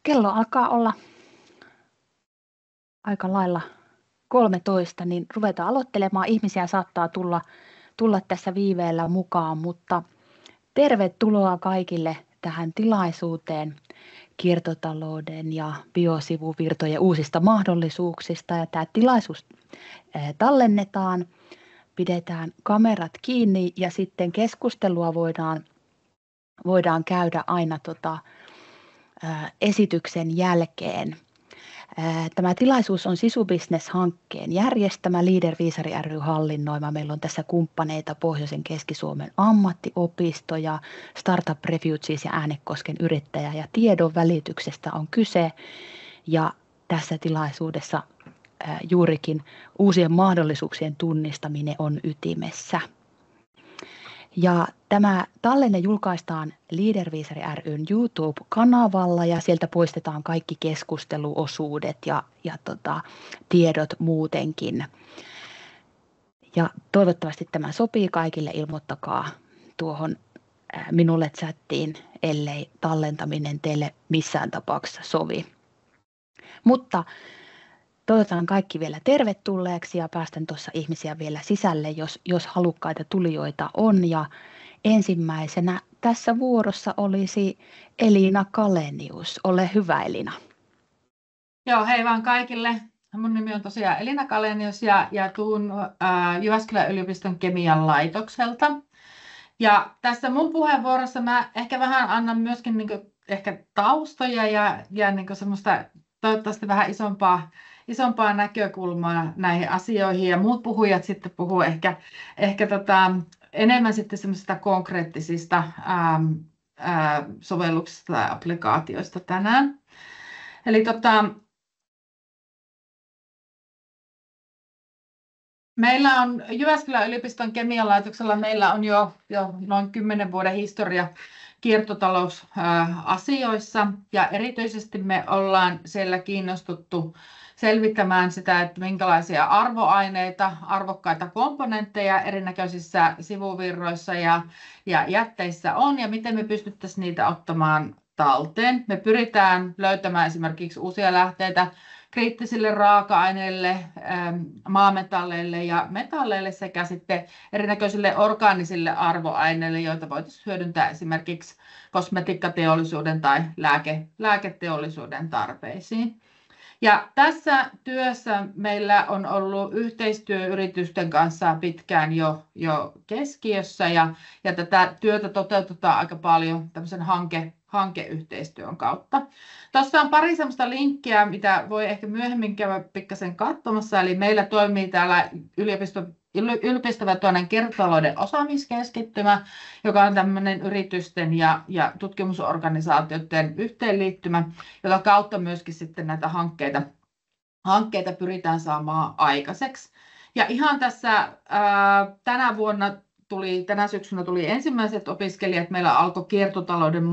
Kello alkaa olla aika lailla 13, niin ruvetaan aloittelemaan. Ihmisiä saattaa tulla tässä viiveellä mukaan, mutta tervetuloa kaikille tähän tilaisuuteen kiertotalouden ja biosivuvirtojen uusista mahdollisuuksista. Ja tämä tilaisuus tallennetaan, pidetään kamerat kiinni ja sitten keskustelua voidaan käydä aina esityksen jälkeen. Tämä tilaisuus on Sisu-Business-hankkeen järjestämä, Leader-Viisari ry hallinnoima. Meillä on tässä kumppaneita Pohjoisen Keski-Suomen ammattiopisto ja Startup Refugees ja Äänekosken yrittäjä ja tiedon välityksestä on kyse. Ja tässä tilaisuudessa juurikin uusien mahdollisuuksien tunnistaminen on ytimessä. Ja tämä tallenne julkaistaan Leader-Viisari ry:n YouTube-kanavalla ja sieltä poistetaan kaikki keskusteluosuudet ja tiedot muutenkin. Ja toivottavasti tämä sopii kaikille, ilmoittakaa tuohon minulle chattiin, ellei tallentaminen teille missään tapauksessa sovi. Mutta toivotan kaikki vielä tervetulleeksi ja päästän tuossa ihmisiä vielä sisälle, jos halukkaita tulijoita on. Ja ensimmäisenä tässä vuorossa olisi Elina Kalenius. Ole hyvä, Elina. Joo, hei vaan kaikille. Mun nimi on tosiaan Elina Kalenius ja tuun Jyväskylän yliopiston kemian laitokselta. Ja tässä mun puheenvuorossa mä ehkä vähän annan myöskin ehkä taustoja ja semmoista toivottavasti vähän isompaa näkökulmaa näihin asioihin, ja muut puhujat sitten puhuu ehkä enemmän sitten semmoisista konkreettisista sovelluksista tai applikaatioista tänään. Eli meillä on Jyväskylän yliopiston kemian laitoksella meillä on jo noin 10 vuoden historia kiertotalousasioissa, ja erityisesti me ollaan siellä kiinnostuttu selvittämään sitä, että minkälaisia arvoaineita, arvokkaita komponentteja erinäköisissä sivuvirroissa ja jätteissä on ja miten me pystyttäisiin niitä ottamaan talteen. Me pyritään löytämään esimerkiksi uusia lähteitä kriittisille raaka-aineille, maametalleille ja metalleille sekä sitten erinäköisille orgaanisille arvoaineille, joita voitaisiin hyödyntää esimerkiksi kosmetiikkateollisuuden tai lääketeollisuuden tarpeisiin. Ja tässä työssä meillä on ollut yhteistyö yritysten kanssa pitkään jo keskiössä ja tätä työtä toteutetaan aika paljon tämmöisen hankeyhteistyön kautta. Tuossa on pari semmoista linkkiä, mitä voi ehkä myöhemmin käydä pikkasen katsomassa. Eli meillä toimii täällä yliopistovetoinen kiertotalouden osaamiskeskittymä, joka on tämmöinen yritysten ja tutkimusorganisaatioiden yhteenliittymä, jota kautta myöskin sitten näitä hankkeita pyritään saamaan aikaiseksi. Ja ihan tässä tänä syksynä tuli ensimmäiset opiskelijat. Meillä alkoi kiertotalouden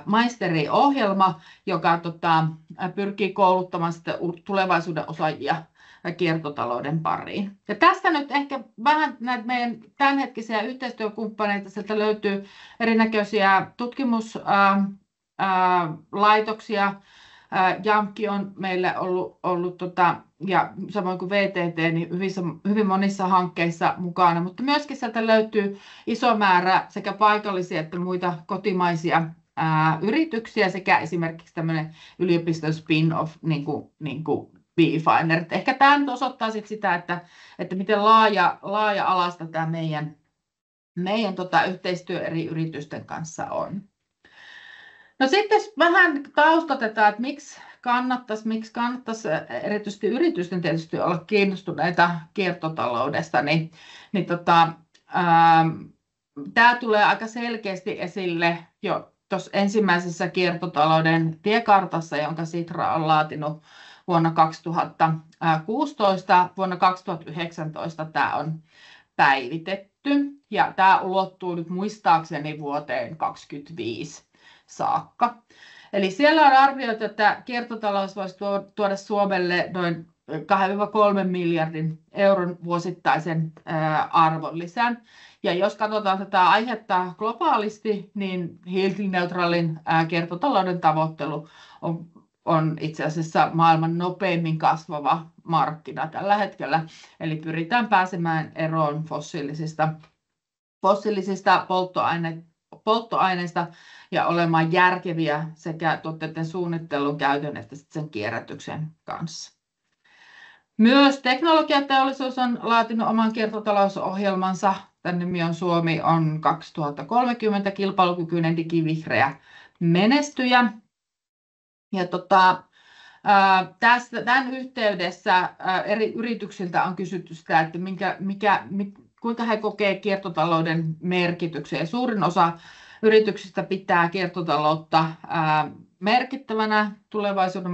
maisteriohjelma, joka pyrkii kouluttamaan sitten tulevaisuuden osaajia kiertotalouden pariin. Ja tästä nyt ehkä vähän näitä meidän tämänhetkisiä yhteistyökumppaneita, sieltä löytyy erinäköisiä tutkimuslaitoksia. JAMKI on meillä ollut ja samoin kuin VTT, niin hyvin monissa hankkeissa mukana, mutta myöskin sieltä löytyy iso määrä sekä paikallisia että muita kotimaisia yrityksiä sekä esimerkiksi tämmöinen yliopiston spin-off, niin kuin Beefinder. Ehkä tämä nyt osoittaa sitä, että miten laaja-alaista tämä meidän yhteistyö eri yritysten kanssa on. No sitten jos vähän taustatetaan, että miksi kannattaisi erityisesti yritysten tietysti olla kiinnostuneita kiertotaloudesta, niin tämä tulee aika selkeästi esille jo tuossa ensimmäisessä kiertotalouden tiekartassa, jonka Sitra on laatinut vuonna 2016. Vuonna 2019 tämä on päivitetty ja tämä ulottuu nyt muistaakseni vuoteen 2025 saakka. Eli siellä on arvioitu, että kiertotalous voisi tuoda Suomelle noin 2-3 miljardin euron vuosittaisen arvonlisän. Ja jos katsotaan tätä aihetta globaalisti, niin hiilineutraalin kiertotalouden tavoittelu on itse asiassa maailman nopeimmin kasvava markkina tällä hetkellä. Eli pyritään pääsemään eroon fossiilisista polttoaineista ja olemaan järkeviä sekä tuotteiden suunnittelun, käytön että sen kierrätyksen kanssa. Myös teknologiateollisuus on laatinut oman kiertotalousohjelmansa. Tämän nimi on Suomi on 2030 kilpailukykyinen digivihreä menestyjä. Ja tämän yhteydessä eri yrityksiltä on kysytty sitä, että kuinka he kokevat kiertotalouden merkityksen. Ja suurin osa yrityksistä pitää kiertotaloutta merkittävänä tulevaisuuden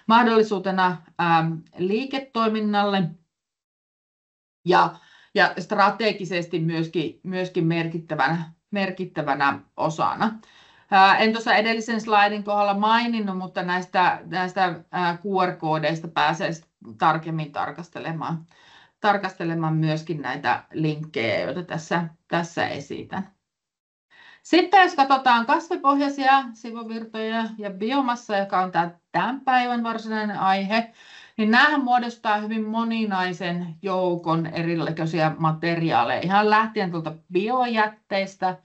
mahdollisuutena liiketoiminnalle ja strategisesti myöskin merkittävänä osana. En tuossa edellisen slaidin kohdalla maininnut, mutta näistä QR-koodeista pääsee tarkemmin tarkastelemaan myöskin näitä linkkejä, joita tässä esitän. Sitten jos katsotaan kasvipohjaisia sivuvirtoja ja biomassa, joka on tämän päivän varsinainen aihe, niin nämähän muodostaa hyvin moninaisen joukon erilaisia materiaaleja, ihan lähtien tuolta biojätteistä,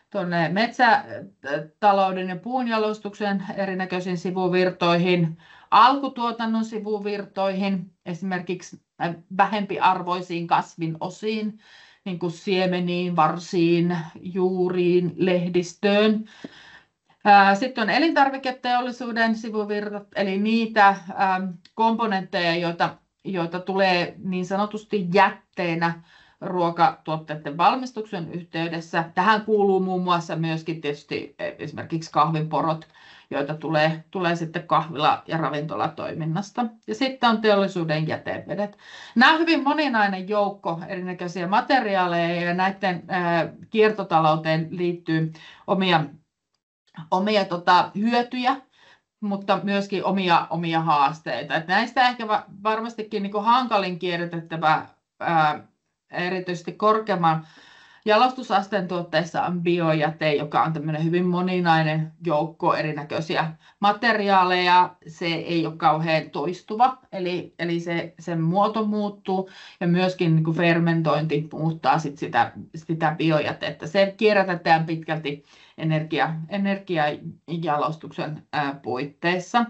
tuonne metsätalouden ja puunjalostuksen erinäköisiin sivuvirtoihin, alkutuotannon sivuvirtoihin, esimerkiksi vähempiarvoisiin kasvinosiin, niin kuin siemeniin, varsiin, juuriin, lehdistöön. Sitten on elintarviketeollisuuden sivuvirrat, eli niitä komponentteja, joita tulee niin sanotusti jätteenä ruokatuotteiden valmistuksen yhteydessä. Tähän kuuluu muun muassa myöskin tietysti esimerkiksi kahvinporot, joita tulee sitten kahvila- ja ravintolatoiminnasta. Ja sitten on teollisuuden jätevedet. Nämä on hyvin moninainen joukko erinäköisiä materiaaleja ja näiden kiertotalouteen liittyy omia hyötyjä, mutta myöskin omia haasteita. Et näistä ehkä varmastikin niin kuin hankalin kierrätettävä erityisesti korkeamman jalostusasteen tuotteissa on biojäte, joka on tämmöinen hyvin moninainen joukko erinäköisiä materiaaleja. Se ei ole kauhean toistuva, eli sen muoto muuttuu ja myöskin niin kuin fermentointi muuttaa sitä biojätettä. Se kierrätetään pitkälti energiajalostuksen puitteissa.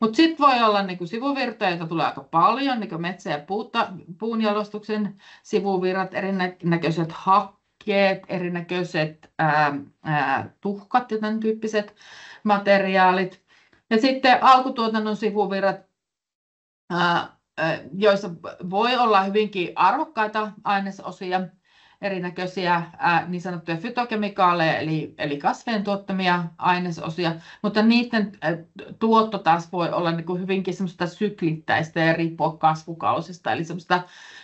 Mutta sitten voi olla niinku sivuvirtoja, joita tulee aika paljon, niin kuin metsä- ja puunjalostuksen sivuvirrat, erinäköiset hakkeet, erinäköiset tuhkat ja tämän tyyppiset materiaalit. Ja sitten alkutuotannon sivuvirrat, joissa voi olla hyvinkin arvokkaita ainesosia, erinäköisiä niin sanottuja fytokemikaaleja, eli kasvien tuottamia ainesosia, mutta niiden tuotto taas voi olla niin kuin hyvinkin semmoista syklittäistä ja riippua kasvukausista, eli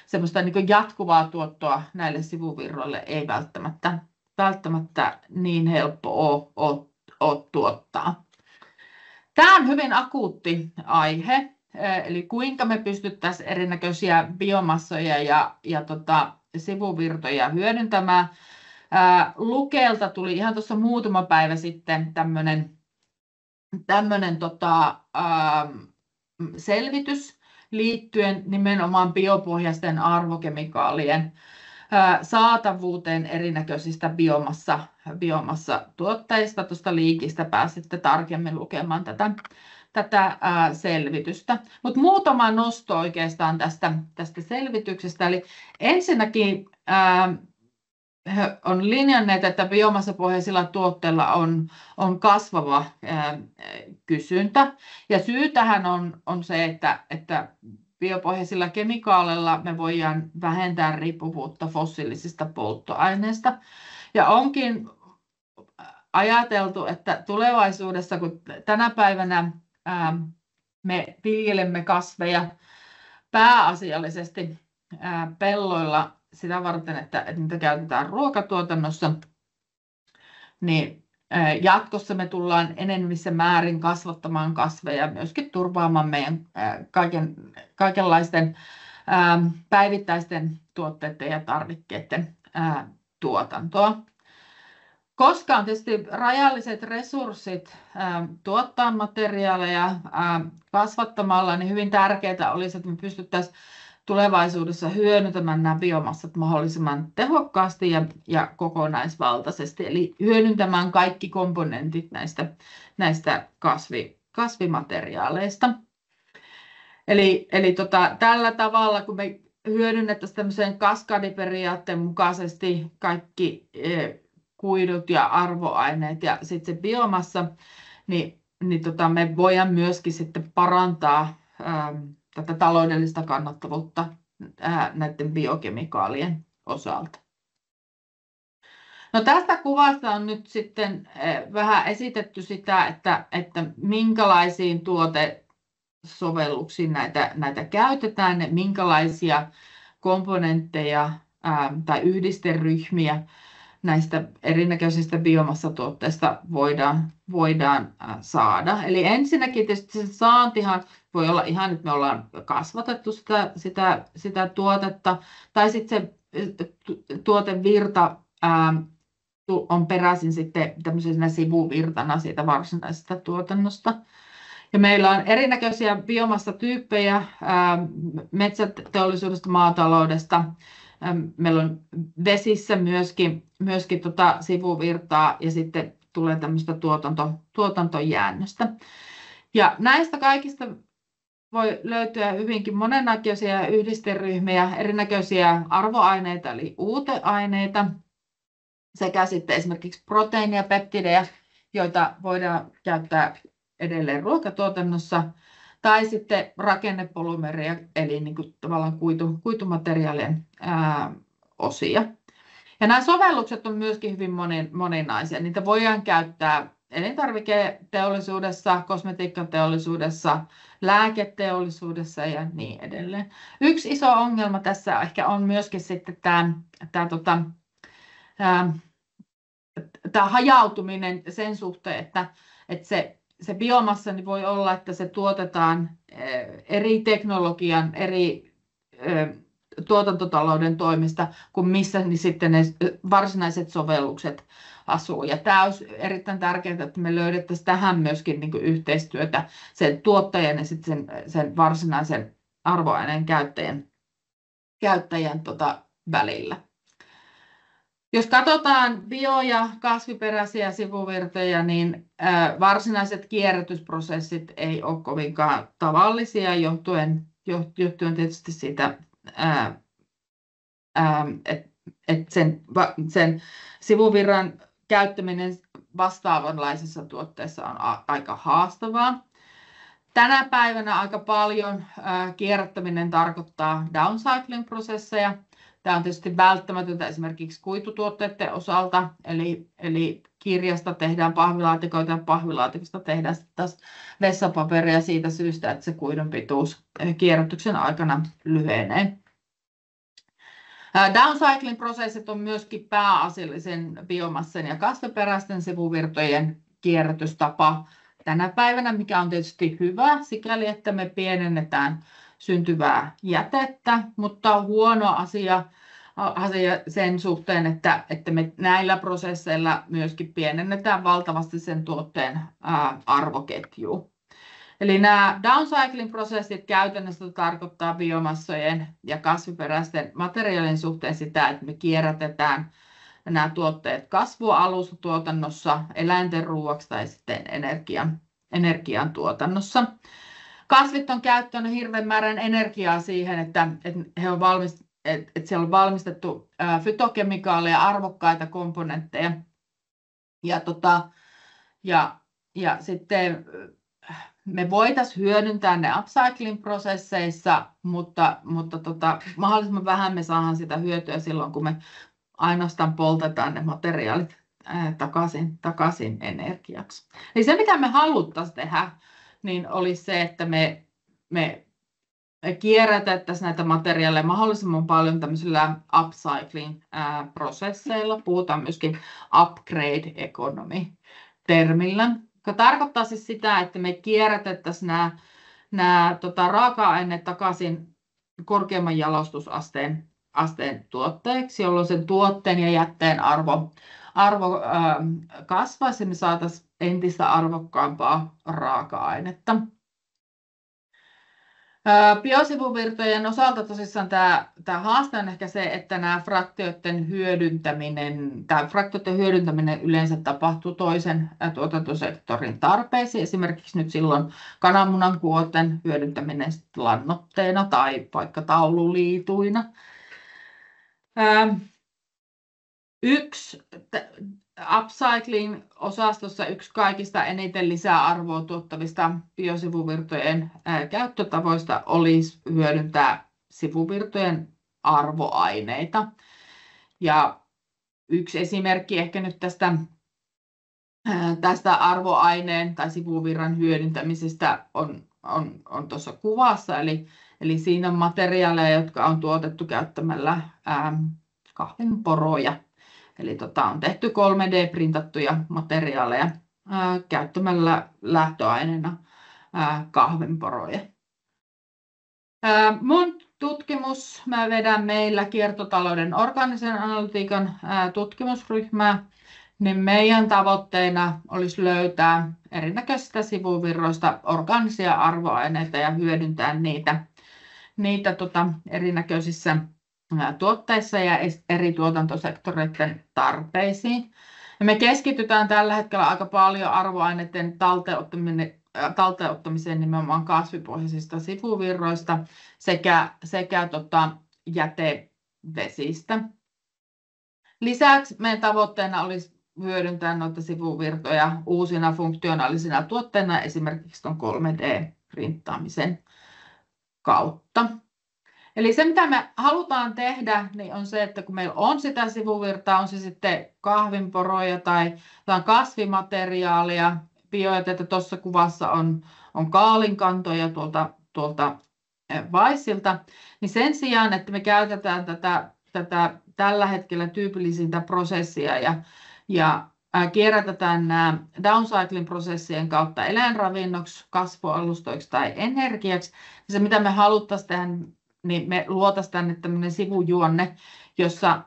semmoista niin kuin jatkuvaa tuottoa näille sivuvirroille ei välttämättä niin helppo ole tuottaa. Tämä on hyvin akuutti aihe, eli kuinka me pystyttäisiin erinäköisiä biomassoja ja sivuvirtoja hyödyntämään. Lukelta tuli ihan tuossa muutama päivä sitten tämmöinen selvitys liittyen nimenomaan biopohjaisten arvokemikaalien saatavuuteen erinäköisistä biomassatuotteista. Tuosta linkistä pääsette tarkemmin lukemaan tätä selvitystä. Mutta muutama nosto oikeastaan tästä selvityksestä. Eli ensinnäkin on linjanneet, että biomassapohjaisilla tuotteilla on kasvava kysyntä. Ja syy tähän on se, että biopohjaisilla kemikaaleilla me voidaan vähentää riippuvuutta fossiilisista polttoaineista. Ja onkin ajateltu, että tulevaisuudessa, kun tänä päivänä me viljelemme kasveja pääasiallisesti pelloilla sitä varten, että niitä käytetään ruokatuotannossa, niin Jatkossa me tullaan enemmissä määrin kasvattamaan kasveja, myöskin turvaamaan meidän kaikenlaisten päivittäisten tuotteiden ja tarvikkeiden tuotantoa. Koska on tietysti rajalliset resurssit tuottaa materiaaleja kasvattamalla, niin hyvin tärkeää olisi, että me pystyttäisiin tulevaisuudessa hyödyntämään nämä biomassat mahdollisimman tehokkaasti ja kokonaisvaltaisesti, eli hyödyntämään kaikki komponentit näistä kasvimateriaaleista. Eli tällä tavalla, kun me hyödynnettäisiin tämmöisen kaskadiperiaatteen mukaisesti kaikki kuidut ja arvoaineet ja sitten se biomassa, niin me voidaan myöskin sitten parantaa tätä taloudellista kannattavuutta näiden biokemikaalien osalta. No, tästä kuvasta on nyt sitten vähän esitetty sitä, että minkälaisiin tuotesovelluksiin näitä käytetään, minkälaisia komponentteja tai yhdisteryhmiä näistä erinäköisistä biomassatuotteista voidaan saada. Eli ensinnäkin tietysti se saantihan voi olla ihan, että me ollaan kasvatettu sitä tuotetta, tai sitten se tuotevirta on peräisin sitten tämmöisenä sivuvirtana siitä varsinaisesta tuotannosta. Ja meillä on erinäköisiä biomassatyyppejä metsäteollisuudesta, maataloudesta. Meillä on vesissä myöskin sivuvirtaa ja sitten tulee tämmöistä tuotantojäännöstä. Ja näistä kaikista voi löytyä hyvinkin monennäköisiä yhdisteryhmiä, erinäköisiä arvoaineita eli uuteaineita sekä sitten esimerkiksi proteiineja, peptidejä, joita voidaan käyttää edelleen ruokatuotannossa, tai sitten rakennepolymereja, eli niin kuin tavallaan kuitumateriaalien osia. Ja nämä sovellukset on myöskin hyvin moninaisia. Niitä voidaan käyttää elintarviketeollisuudessa, kosmetiikkateollisuudessa, lääketeollisuudessa ja niin edelleen. Yksi iso ongelma tässä ehkä on myöskin sitten tämä hajautuminen sen suhteen, että se biomassa niin voi olla, että se tuotetaan eri teknologian, eri tuotantotalouden toimesta, kuin missä niin sitten ne varsinaiset sovellukset asuu. Ja tämä olisi erittäin tärkeää, että me löydettäisiin tähän myöskin niin kuin yhteistyötä sen tuottajan ja sitten sen varsinaisen arvoaineen käyttäjän välillä. Jos katsotaan bio- ja kasviperäisiä sivuvirtoja, niin varsinaiset kierrätysprosessit ei ole kovinkaan tavallisia johtuen tietysti siitä, että sen sivuvirran käyttäminen vastaavanlaisessa tuotteessa on aika haastavaa. Tänä päivänä aika paljon kierrättäminen tarkoittaa downcycling-prosesseja. Tämä on tietysti välttämätöntä esimerkiksi kuitutuotteiden osalta, eli kirjasta tehdään pahvilaatikoita ja pahvilaatikosta tehdään taas vessapaperia siitä syystä, että se kuidun pituus kierrätyksen aikana lyhenee. Downcycling-prosessit on myöskin pääasiallisen biomassan ja kasviperäisten sivuvirtojen kierrätystapa tänä päivänä, mikä on tietysti hyvä sikäli, että me pienennetään syntyvää jätettä, mutta on huono asia sen suhteen, että me näillä prosesseilla myöskin pienennetään valtavasti sen tuotteen arvoketjua. Eli nämä downcycling-prosessit käytännössä tarkoittaa biomassojen ja kasviperäisten materiaalien suhteen sitä, että me kierrätetään nämä tuotteet kasvualustatuotannossa, eläinten ruuaksi tai sitten energian tuotannossa. Kasvit on käyttänyt hirveän määrän energiaa siihen, että siellä on valmistettu fytokemikaaleja, arvokkaita komponentteja. Ja sitten me voitaisiin hyödyntää ne upcycling-prosesseissa, mutta mahdollisimman vähän me saadaan sitä hyötyä silloin, kun me ainoastaan poltetaan ne materiaalit takaisin energiaksi. Eli se, mitä me haluttaisiin tehdä, niin olisi se, että me kierrätettäisiin näitä materiaaleja mahdollisimman paljon tämmöisillä upcycling-prosesseilla. Puhutaan myöskin upgrade economy-termillä, joka tarkoittaa siis sitä, että me kierrätettäisiin nämä raaka-aineet takaisin korkeamman jalostusasteen tuotteeksi, jolloin sen tuotteen ja jätteen arvo kasvaisi ja me saataisiin entistä arvokkaampaa raaka-ainetta. Biosivuvirtojen osalta tosissaan tämä haaste on ehkä se, että nämä fraktioiden hyödyntäminen yleensä tapahtuu toisen tuotantosektorin tarpeisiin. Esimerkiksi nyt silloin kananmunan kuoten hyödyntäminen lannoitteena tai vaikka taululiituina. Upcycling-osastossa yksi kaikista eniten lisäarvoa tuottavista biosivuvirtojen käyttötavoista olisi hyödyntää sivuvirtojen arvoaineita. Ja yksi esimerkki ehkä nyt tästä arvoaineen tai sivuvirran hyödyntämisestä on tuossa kuvassa. Eli siinä on materiaaleja, jotka on tuotettu käyttämällä kahvinporoja. Eli on tehty 3D-printattuja materiaaleja käyttämällä lähtöaineena kahvinporoja. Mun tutkimus, mä vedän meillä kiertotalouden orgaanisen analytiikan tutkimusryhmää, niin meidän tavoitteena olisi löytää erinäköisistä sivuvirroista orgaanisia arvoaineita ja hyödyntää niitä erinäköisissä tuotteissa ja eri tuotantosektoreiden tarpeisiin. Ja me keskitytään tällä hetkellä aika paljon arvoaineiden talteenottamiseen nimenomaan kasvipohjaisista sivuvirroista sekä jätevesistä. Lisäksi meidän tavoitteena olisi hyödyntää noita sivuvirtoja uusina funktionaalisina tuotteina esimerkiksi tuon 3D-printtaamisen kautta. Eli se, mitä me halutaan tehdä, niin on se, että kun meillä on sitä sivuvirtaa, on se sitten kahvinporoja tai kasvimateriaalia, biojätettä tuossa kuvassa on kaalinkantoja tuolta Weissilta, niin sen sijaan, että me käytetään tätä tällä hetkellä tyypillisintä prosessia ja kierrätetään nämä downcycling-prosessien kautta eläinravinnoksi, kasvualustoiksi tai energiaksi, niin se, mitä me haluttaisiin tehdä, niin me luotaisiin tänne tämmöinen sivujuonne, jossa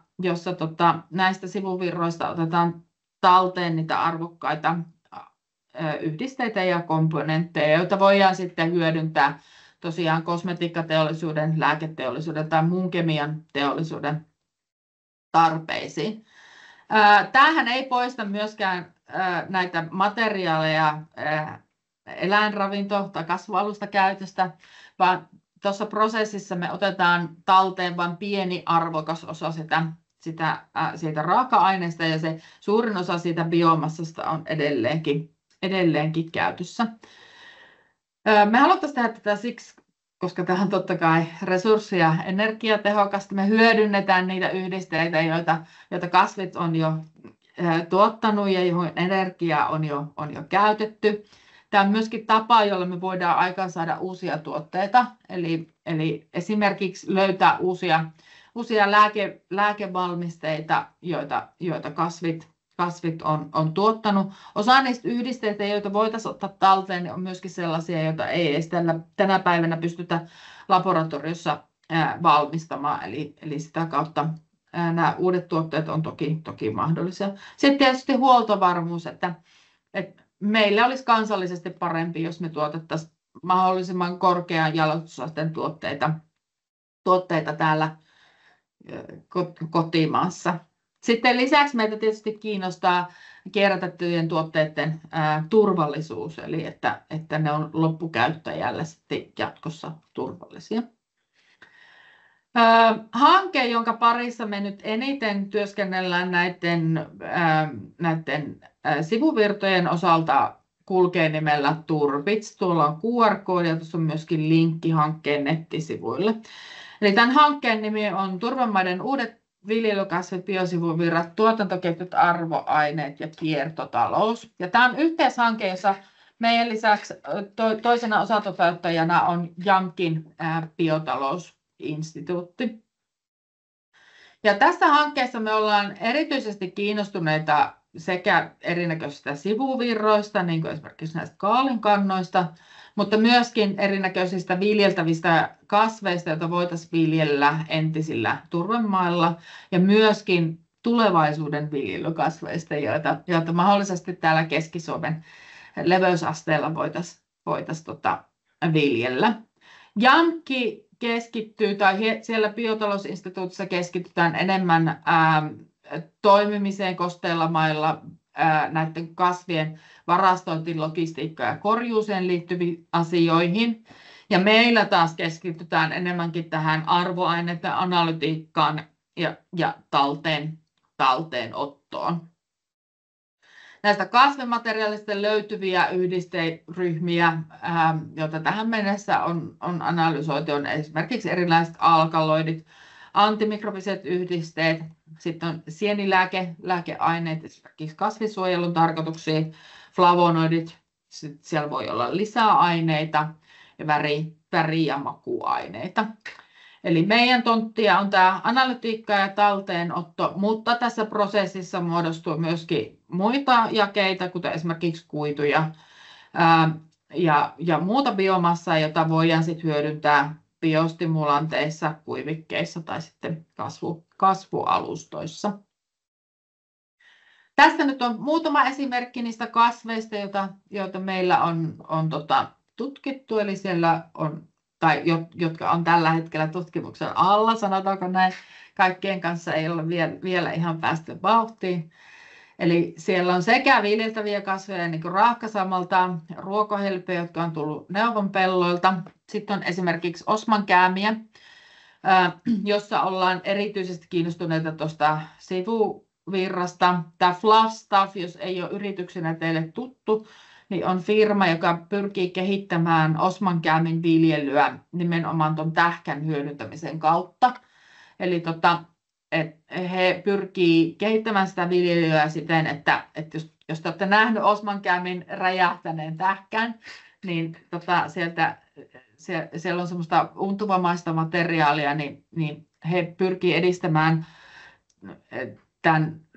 näistä sivuvirroista otetaan talteen niitä arvokkaita yhdisteitä ja komponentteja, joita voidaan sitten hyödyntää tosiaan kosmetiikkateollisuuden, lääketeollisuuden tai muun kemian teollisuuden tarpeisiin. Tämähän ei poista myöskään näitä materiaaleja eläinravinto- tai kasvualusta käytöstä, vaan tuossa prosessissa me otetaan talteen vain pieni arvokas osa siitä raaka-aineesta ja se suurin osa siitä biomassasta on edelleenkin käytössä. Me haluttaisiin tehdä tätä siksi, koska tämä on totta kai resurssi- ja energiatehokasta. Me hyödynnetään niitä yhdisteitä, joita kasvit on jo tuottanut ja johon energiaa on jo käytetty. Tämä on myöskin tapa, jolla me voidaan aikaansaada uusia tuotteita, eli esimerkiksi löytää uusia lääkevalmisteita, joita kasvit on tuottanut. Osa niistä yhdisteitä, joita voitaisiin ottaa talteen, on myöskin sellaisia, joita ei edes tänä päivänä pystytä laboratoriossa valmistamaan, eli sitä kautta nämä uudet tuotteet on toki mahdollisia. Sitten tietysti huoltovarmuus, että meillä olisi kansallisesti parempi, jos me tuotettaisiin mahdollisimman korkean jalostusasteen tuotteita täällä kotimaassa. Sitten lisäksi meitä tietysti kiinnostaa kierrätettyjen tuotteiden turvallisuus, eli että ne on loppukäyttäjälle sitten jatkossa turvallisia. Hanke, jonka parissa me nyt eniten työskennellään näiden sivuvirtojen osalta, kulkee nimellä Turbits. Tuolla on QR-koodi ja tuossa on myöskin linkki hankkeen nettisivuille. Eli tämän hankkeen nimi on Turvemaiden uudet viljelykasvit, biosivuvirrat, tuotantoketjut, arvoaineet ja kiertotalous. Ja tämä on yhteishanke, jossa Meidän lisäksi toisena osatoteuttajana on JAMKin biotalousinstituutti. Ja tässä hankkeessa me ollaan erityisesti kiinnostuneita sekä erinäköisistä sivuvirroista, niin kuin esimerkiksi näistä kaalinkannoista, mutta myöskin erinäköisistä viljeltävistä kasveista, joita voitaisiin viljellä entisillä turvemailla, ja myöskin tulevaisuuden viljelykasveista, joita mahdollisesti täällä Keski-Suomen leveysasteella voitaisiin viljellä. JAMKki keskittyy, tai siellä biotalousinstituutissa keskitytään enemmän toimimiseen kosteilla mailla, näiden kasvien varastointiin, logistiikkaan ja korjuuseen liittyviin asioihin. Ja meillä taas keskitytään enemmänkin tähän arvoaineiden analytiikkaan ja talteenottoon. Näistä kasvimateriaalista löytyviä yhdisteryhmiä, joita tähän mennessä on analysoitu, on esimerkiksi erilaiset alkaloidit, antimikrobiset yhdisteet, sitten on sienilääkeaineet, esimerkiksi kasvinsuojelun tarkoituksiin, flavonoidit, sitten siellä voi olla lisäaineita ja väri- ja makuaineita. Eli meidän tonttia on tämä analytiikka ja talteenotto, mutta tässä prosessissa muodostuu myöskin muita jakeita, kuten esimerkiksi kuituja ja muuta biomassaa, jota voidaan sitten hyödyntää biostimulanteissa, kuivikkeissa tai sitten kasvualustoissa. Tässä nyt on muutama esimerkki niistä kasveista, joita meillä on tutkittu, eli siellä on tai jotka on tällä hetkellä tutkimuksen alla, sanotaanko näin, kaikkien kanssa ei ole vielä ihan päästy vauhtiin. Eli siellä on sekä viljeltäviä kasveja, niin kuin raakkasammalta, ruokohelpejä, jotka on tullut neuvonpelloilta. Sitten on esimerkiksi osmankäämiä, jossa ollaan erityisesti kiinnostuneita tuosta sivuvirrasta. Tämä Fluff Stuff, jos ei ole yrityksenä teille tuttu, niin on firma, joka pyrkii kehittämään osmankäämin viljelyä nimenomaan tuon tähkän hyödyntämisen kautta. Eli he pyrkii kehittämään sitä viljelyä siten, että jos te olette nähneet osmankäämin räjähtäneen tähkän, niin siellä on semmoista untuvamaista materiaalia, niin he pyrkii edistämään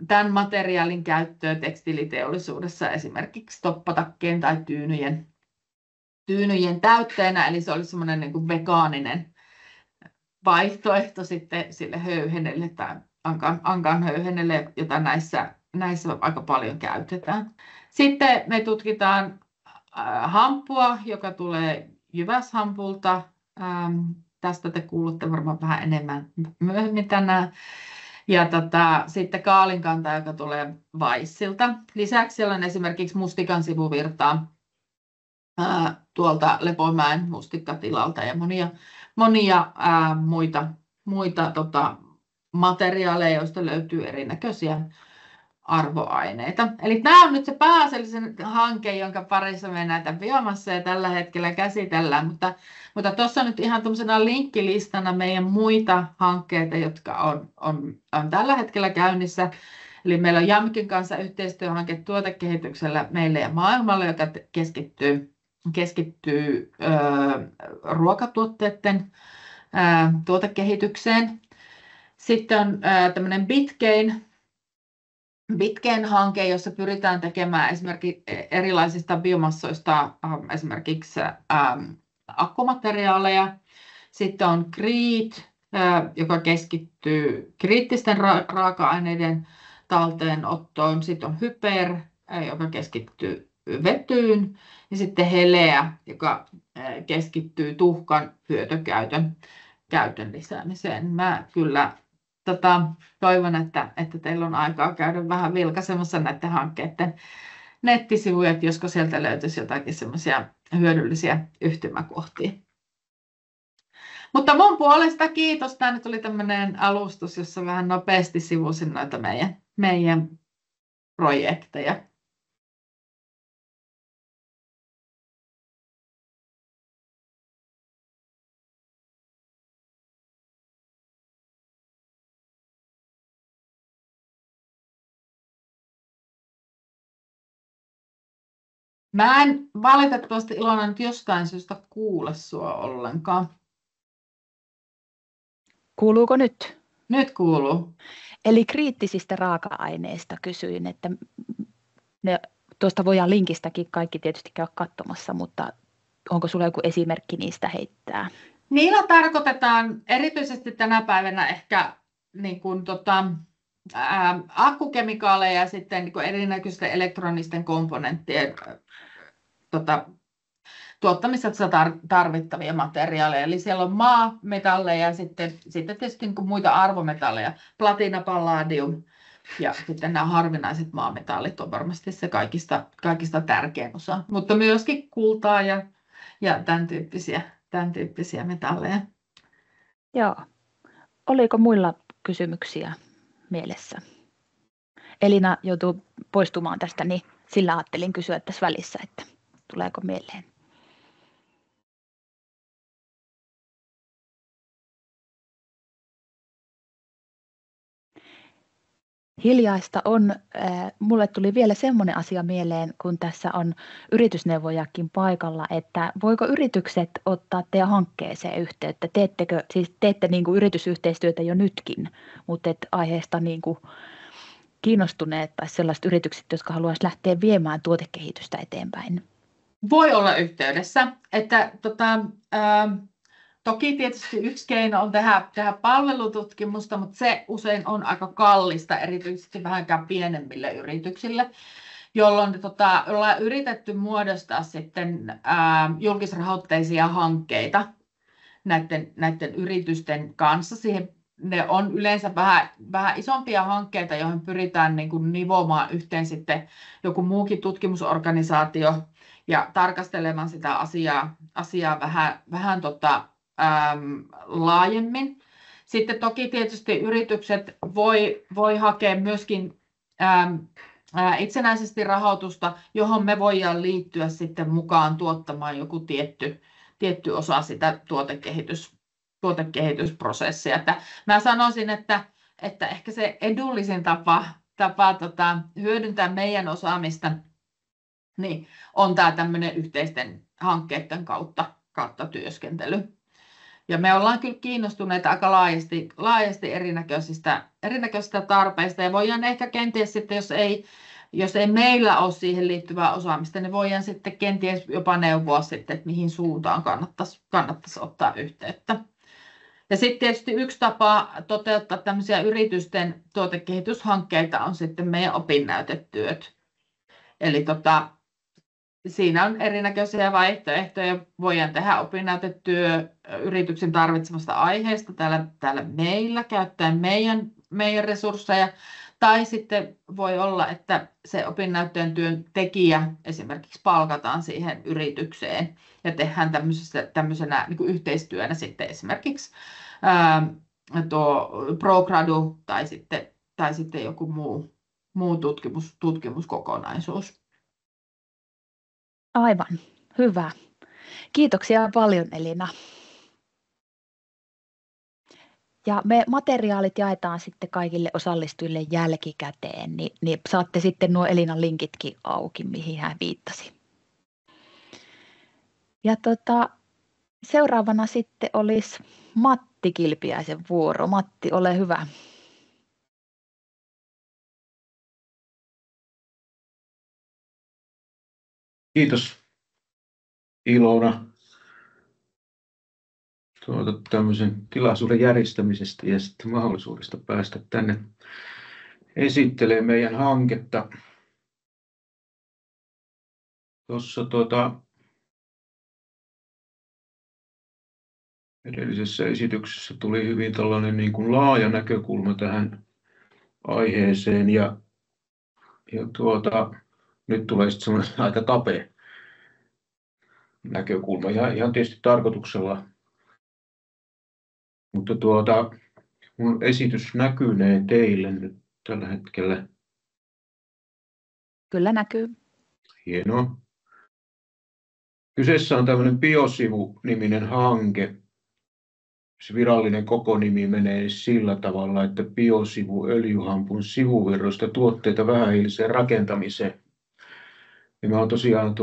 tämän materiaalin käyttöä tekstiiliteollisuudessa esimerkiksi toppatakkeen tai tyynyjen täytteenä, eli se olisi semmoinen niin kuin vegaaninen vaihtoehto sitten sille höyhenelle tai ankan höyhenelle, jota näissä aika paljon käytetään. Sitten me tutkitaan hamppua, joka tulee jyväshampulta. Tästä te kuulutte varmaan vähän enemmän myöhemmin tänään. Ja sitten kaalinkanta, joka tulee Vaissilta. Lisäksi siellä on esimerkiksi mustikan sivuvirtaa tuolta Lepomäen mustikkatilalta ja monia muita materiaaleja, joista löytyy erinäköisiä arvoaineita. Eli tämä on nyt se pääasiallisen hanke, jonka parissa me näitä biomasseja tällä hetkellä käsitellään, mutta tuossa on nyt ihan tuollaisena linkkilistana meidän muita hankkeita, jotka on tällä hetkellä käynnissä. Eli meillä on JAMKin kanssa yhteistyöhanke tuotekehityksellä meille ja maailmalle, joka keskittyy ruokatuotteiden tuotekehitykseen. Sitten on tämmöinen Bitgain-hanke, jossa pyritään tekemään esimerkiksi erilaisista biomassoista esimerkiksi akkumateriaaleja. Sitten on Creed, joka keskittyy kriittisten raaka-aineiden talteenottoon. Sitten on Hyper, joka keskittyy vetyyn. Ja sitten Helea, joka keskittyy tuhkan hyötykäytön lisäämiseen. Mä kyllä toivon, että teillä on aikaa käydä vähän vilkaisemassa näiden hankkeiden nettisivuja, että josko sieltä löytyisi jotakin semmoisia hyödyllisiä yhtymäkohtia. Mutta mun puolesta kiitos. Tämä nyt oli tämmöinen alustus, jossa vähän nopeasti sivusin noita meidän projekteja. Mä en valitettavasti Ilona nyt jostain syystä kuule sua ollenkaan. Kuuluuko nyt? Nyt kuuluu. Eli kriittisistä raaka-aineista kysyin, että tuosta voidaan linkistäkin kaikki tietysti käydä katsomassa, mutta onko sulla joku esimerkki niistä heittää? Niillä tarkoitetaan erityisesti tänä päivänä ehkä niin kuin, akkukemikaaleja ja sitten niin erinäköisten elektronisten komponenttien tuottamisessa tarvittavia materiaaleja. Eli siellä on maametalleja ja sitten tietysti niin kuin muita arvometalleja, platina, palladium ja sitten nämä harvinaiset maametallit on varmasti se kaikista tärkein osa, mutta myöskin kultaa ja tämän tyyppisiä metalleja. Joo. Oliko muilla kysymyksiä mielessä? Elina joutuu poistumaan tästä, niin sillä ajattelin kysyä tässä välissä, että tuleeko mieleen. Hiljaista on. Mulle tuli vielä semmoinen asia mieleen, kun tässä on yritysneuvojakin paikalla, että voiko yritykset ottaa teidän hankkeeseen yhteyttä? Teette niin kuin yritysyhteistyötä jo nytkin, mutta aiheesta niin kuin kiinnostuneet tai sellaiset yritykset, jotka haluaisivat lähteä viemään tuotekehitystä eteenpäin? Voi olla yhteydessä, että toki tietysti yksi keino on tehdä palvelututkimusta, mutta se usein on aika kallista, erityisesti vähänkään pienemmille yrityksille, jolloin ollaan yritetty muodostaa sitten julkisrahoitteisia hankkeita näiden yritysten kanssa. Ne on yleensä vähän isompia hankkeita, joihin pyritään niin kuin nivomaan yhteen sitten joku muukin tutkimusorganisaatio ja tarkastelemaan sitä asiaa vähän laajemmin. Sitten toki tietysti yritykset voi hakea myöskin itsenäisesti rahoitusta, johon me voidaan liittyä sitten mukaan tuottamaan joku tietty osa sitä tuotekehitysprosessia. Että mä sanoisin, että ehkä se edullisin tapa hyödyntää meidän osaamista niin on tämä tämmöinen yhteisten hankkeiden kautta työskentely. Ja me ollaan kyllä kiinnostuneita aika laajasti erinäköisistä tarpeista ja voidaan ehkä kenties sitten, jos ei meillä ole siihen liittyvää osaamista, niin voidaan sitten kenties jopa neuvoa sitten, että mihin suuntaan kannattaisi ottaa yhteyttä. Ja sitten tietysti yksi tapa toteuttaa tämmöisiä yritysten tuotekehityshankkeita on sitten meidän opinnäytetyöt. Eli siinä on erinäköisiä vaihtoehtoja. Voidaan tehdä opinnäytetyö yrityksen tarvitsemasta aiheesta täällä meillä käyttäen meidän resursseja. Tai sitten voi olla, että se opinnäytteen työn tekijä esimerkiksi palkataan siihen yritykseen ja tehdään tämmöisenä niin kuin yhteistyönä sitten esimerkiksi tuo ProGradu tai sitten joku muu tutkimuskokonaisuus. Aivan, hyvä. Kiitoksia paljon, Elina. Ja me materiaalit jaetaan sitten kaikille osallistujille jälkikäteen, niin saatte sitten nuo Elinan linkitkin auki, mihin hän viittasi. Ja seuraavana sitten olisi Matti Kilpiäisen vuoro. Matti, ole hyvä. Kiitos Ilona tämmöisen tilaisuuden järjestämisestä ja sitten mahdollisuudesta päästä tänne esittelemään meidän hanketta. Tuossa edellisessä esityksessä tuli hyvin tällainen niin kuin laaja näkökulma tähän aiheeseen ja nyt tulee sitten semmoinen aika kapea näkökulma ja ihan tietysti tarkoituksella. Mutta mun esitys näkynee teille nyt tällä hetkellä. Kyllä näkyy. Hienoa. Kyseessä on tämmöinen Biosivu-niminen hanke. Se virallinen kokonimi menee sillä tavalla, että Biosivu öljyhampun sivuvirroista tuotteita vähähiiliseen rakentamiseen. Ja mä oon tosiaan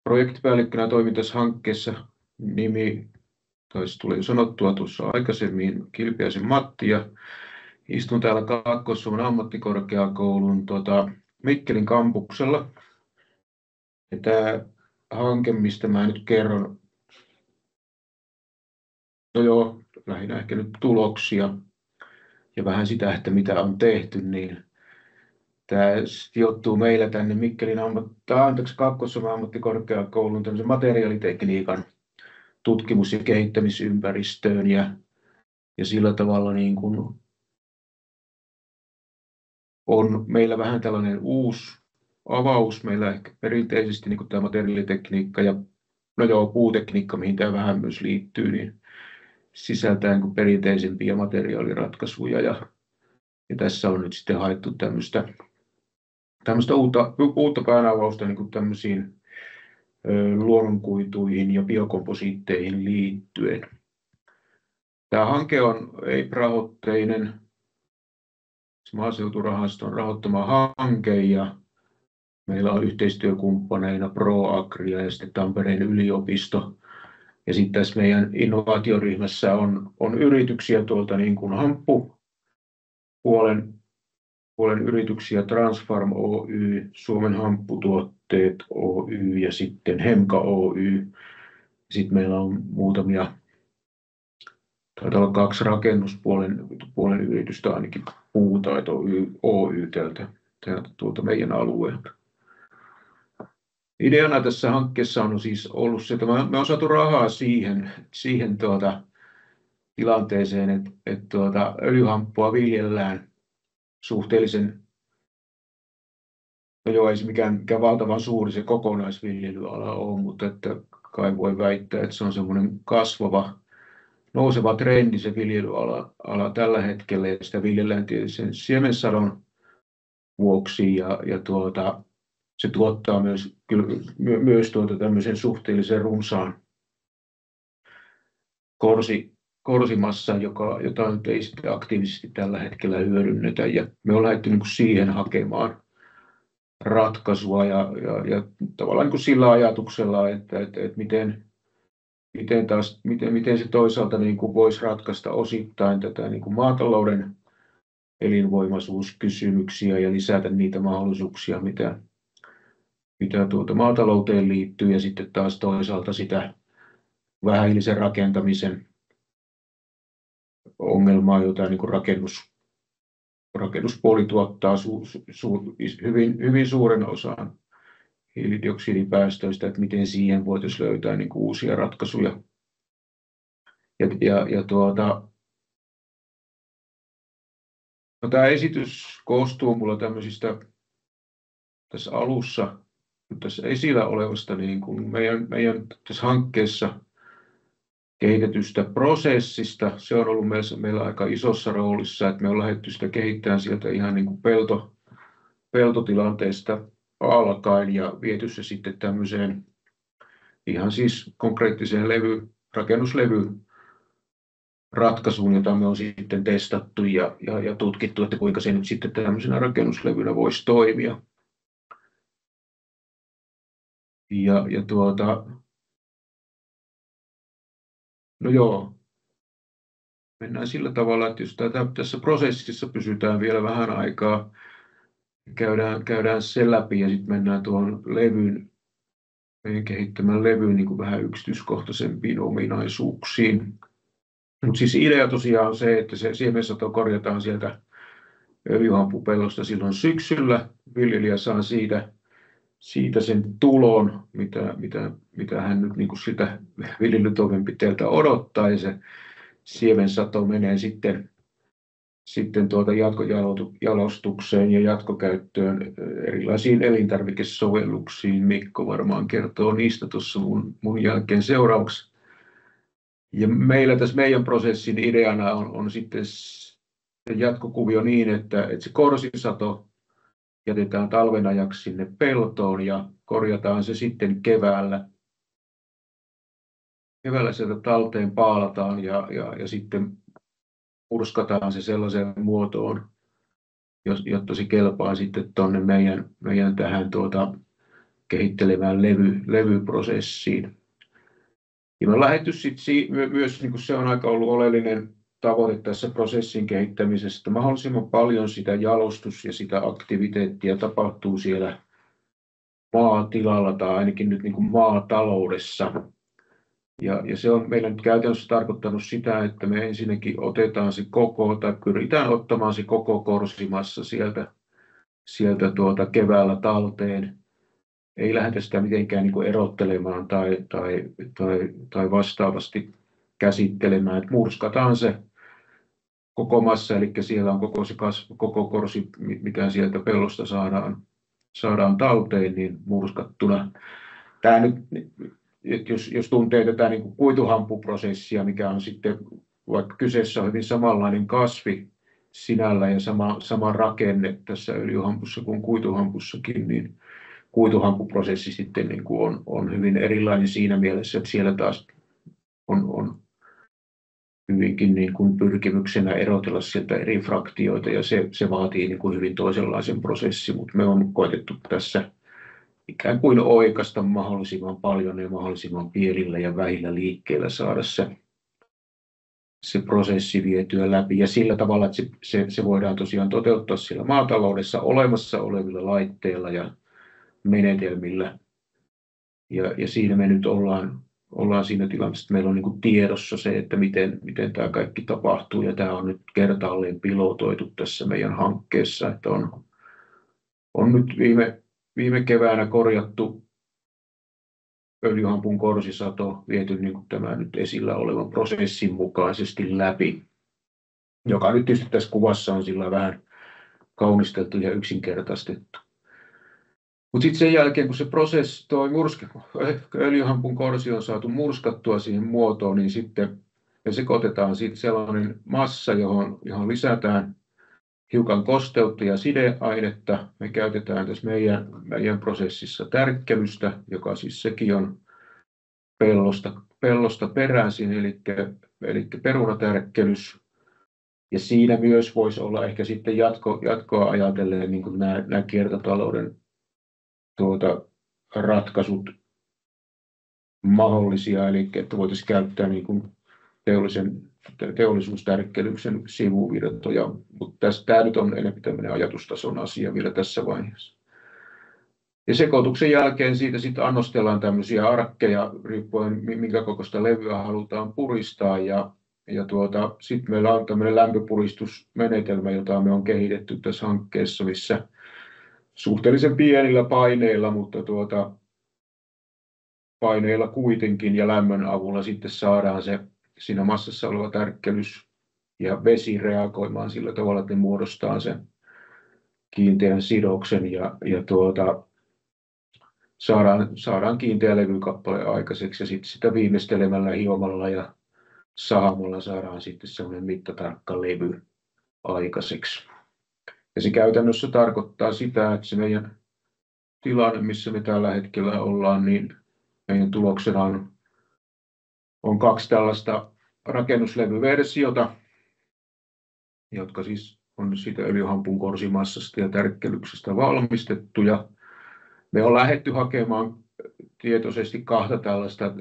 projektipäällikkönä toimin tässä hankkeessa. Nimi taisi tuli sanottua tuossa aikaisemmin, Kilpiäisen Matti, ja istun täällä Kaakkois-Suomen ammattikorkeakoulun Mikkelin kampuksella. Ja tämä hanke, mistä mä nyt kerron, no joo, lähinnä ehkä nyt tuloksia ja vähän sitä, että mitä on tehty, niin tämä sijoittuu meillä tänne Mikkelin Kaakkois-Suomen ammattikorkeakoulun tämmöisen materiaalitekniikan tutkimus- ja kehittämisympäristöön, ja sillä tavalla niin kuin on meillä vähän tällainen uusi avaus. Meillä ehkä perinteisesti niin kuin tämä materiaalitekniikka ja no joo, puutekniikka, mihin tämä vähän myös liittyy, niin sisältää niin kuin perinteisempiä materiaaliratkaisuja, ja tässä on nyt sitten haettu tämmöistä uutta päänavausta niin kuin tämmöisiin luonnonkuituihin ja biokomposiitteihin liittyen. Tämä hanke on EIP-rahoitteinen, maaseuturahaston rahoittama hanke, ja meillä on yhteistyökumppaneina ProAgria ja sitten Tampereen yliopisto. Ja sitten tässä meidän innovaatioryhmässä on yrityksiä tuolta niin kuin hamppupuolen yrityksiä, Transfarm Oy, Suomen Hampputuotteet Oy ja sitten Hemka Oy. Sitten meillä on muutamia, taitaa olla 2 rakennuspuolen yritystä, ainakin Puutaito Oy tuolta meidän alueelta. Ideana tässä hankkeessa on siis ollut se, että me on saatu rahaa siihen tilanteeseen, että öljyhamppua viljellään suhteellisen, no joo, ei se mikään valtavan suuri se kokonaisviljelyala ole, mutta että kai voi väittää, että se on semmoinen kasvava, nouseva trendi se viljelyala tällä hetkellä, ja sitä viljellään tietysti sen siemensadon vuoksi, ja se tuottaa myös tämmöisen suhteellisen runsaan korsimassan, jota nyt ei sitten aktiivisesti tällä hetkellä hyödynnetä, ja me ollaan lähdetty niin kuin siihen hakemaan ratkaisua, ja tavallaan niin kuin sillä ajatuksella, että miten se toisaalta niin kuin voisi ratkaista osittain tätä niin kuin maatalouden elinvoimaisuuskysymyksiä ja lisätä niitä mahdollisuuksia, mitä maatalouteen liittyy, ja sitten taas toisaalta sitä vähähiilisen rakentamisen ongelmaa, jota niin kuin rakennuspuoli tuottaa hyvin suuren osan hiilidioksidipäästöistä, että miten siihen voitaisiin löytää niin kuin uusia ratkaisuja. No, tämä esitys koostuu mulla tämmöisistä tässä alussa tässä esillä olevasta niin kuin meidän tässä hankkeessa kehitetystä prosessista. Se on ollut meillä aika isossa roolissa, että me on lähdetty sitä kehittämään sieltä ihan niin kuin peltotilanteesta alkaen ja viety se sitten tämmöiseen ihan siis konkreettiseen rakennuslevyratkaisuun, jota me on sitten testattu ja tutkittu, että kuinka se nyt sitten tämmöisenä rakennuslevynä voisi toimia. No joo, mennään sillä tavalla, että jos tässä prosessissa pysytään vielä vähän aikaa, käydään sen läpi ja sitten mennään tuon meidän kehittämän levyn niin kuin vähän yksityiskohtaisempiin ominaisuuksiin. Mutta siis idea tosiaan on se, että se siemensato korjataan sieltä öljyhamppupellosta silloin syksyllä. Viljelijä saa siitä sen tulon, mitä hän nyt niin kuin sitä viljelytoimenpiteeltä odottaa, ja se siemensato menee sitten jatkojalostukseen ja jatkokäyttöön erilaisiin elintarvikesovelluksiin. Mikko varmaan kertoo niistä tuossa mun jälkeen seuraavaksi. Ja meillä tässä meidän prosessin ideana on sitten jatkokuvio niin, että se korsisato jätetään talven ajaksi sinne peltoon ja korjataan se sitten keväällä. Keväällä sieltä talteen paalataan ja sitten purskataan se sellaiseen muotoon, jotta se kelpaa sitten tuonne meidän tähän kehittelemään levyprosessiin. Ja me on lähdetty sitten myös, niin kuin se on aika ollut oleellinen tavoite tässä prosessin kehittämisessä, mahdollisimman paljon sitä jalostus- ja sitä aktiviteettia tapahtuu siellä maatilalla tai ainakin nyt niin kuin maataloudessa. Ja se on meillä nyt käytännössä tarkoittanut sitä, että me ensinnäkin otetaan se tai pyritään ottamaan se koko korsimassa sieltä keväällä talteen. Ei lähdetä sitä mitenkään niin kuin erottelemaan tai vastaavasti käsittelemään, että murskataan se koko massa, eli siellä on koko korsi, mitä sieltä pellosta saadaan talteen, niin murskattuna. Tämä nyt, jos tuntee tätä niin kuin kuituhampuprosessia, mikä on sitten, vaikka kyseessä on hyvin samanlainen kasvi sinällä ja sama rakenne tässä öljyhampussa kuin kuituhampussakin, niin kuituhampuprosessi sitten niin kuin on hyvin erilainen siinä mielessä, että siellä taas on hyvinkin niin kuin pyrkimyksenä erotella sieltä eri fraktioita, ja se vaatii niin kuin hyvin toisenlaisen prosessin, mutta me on koetettu tässä ikään kuin oikaista mahdollisimman paljon ja mahdollisimman pienillä ja vähillä liikkeillä saada se prosessi vietyä läpi, ja sillä tavalla, että se voidaan tosiaan toteuttaa siellä maataloudessa olemassa olevilla laitteilla ja menetelmillä. Ja siinä me nyt ollaan siinä tilanteessa, että meillä on niin kuin tiedossa se, että miten tämä kaikki tapahtuu, ja tämä on nyt kertaalleen pilotoitu tässä meidän hankkeessa, että on nyt viime keväänä korjattu öljyhampun korsisato, viety niin kuin tämä nyt esillä olevan prosessin mukaisesti läpi, joka nyt tietysti tässä kuvassa on sillä vähän kaunisteltu ja yksinkertaistettu. Mutta sitten sen jälkeen, kun se prosessi, öljyhampun korsi on saatu murskattua siihen muotoon, niin sitten me sekoitetaan sitten sellainen massa, johon lisätään hiukan kosteutta ja sideainetta. Me käytetään tässä meidän prosessissa tärkkelystä, joka siis sekin on pellosta peräisin, eli perunatärkkelys. Ja siinä myös voisi olla ehkä sitten jatkoa ajatellen niin kuin nämä kiertotalouden ratkaisut mahdollisia, eli että voitaisiin käyttää niin kuin teollisuustärkkelyksen sivuvirtoja, mutta tämä nyt on enemmän tämmöinen ajatustason asia vielä tässä vaiheessa. Ja sekoituksen jälkeen siitä sitten annostellaan tämmöisiä arkkeja, riippuen minkä kokoista levyä halutaan puristaa, ja sitten meillä on tämmöinen lämpöpuristusmenetelmä, jota me on kehitetty tässä hankkeessa, missä suhteellisen pienillä paineilla, mutta paineilla kuitenkin ja lämmön avulla sitten saadaan se siinä massassa oleva tärkkelys ja vesi reagoimaan sillä tavalla, että ne muodostaa sen kiinteän sidoksen ja saadaan kiinteä levykappale aikaiseksi, ja sitten sitä viimeistelemällä, hiomalla ja sahamalla saadaan sitten sellainen mittatarkka levy aikaiseksi. Ja se käytännössä tarkoittaa sitä, että se meidän tilanne, missä me tällä hetkellä ollaan, niin meidän tuloksena on 2 tällaista rakennuslevyversiota, jotka siis on siitä öljyhampun korsimassasta ja tärkkelyksestä valmistettu. Ja me on lähdetty hakemaan tietoisesti 2 tällaista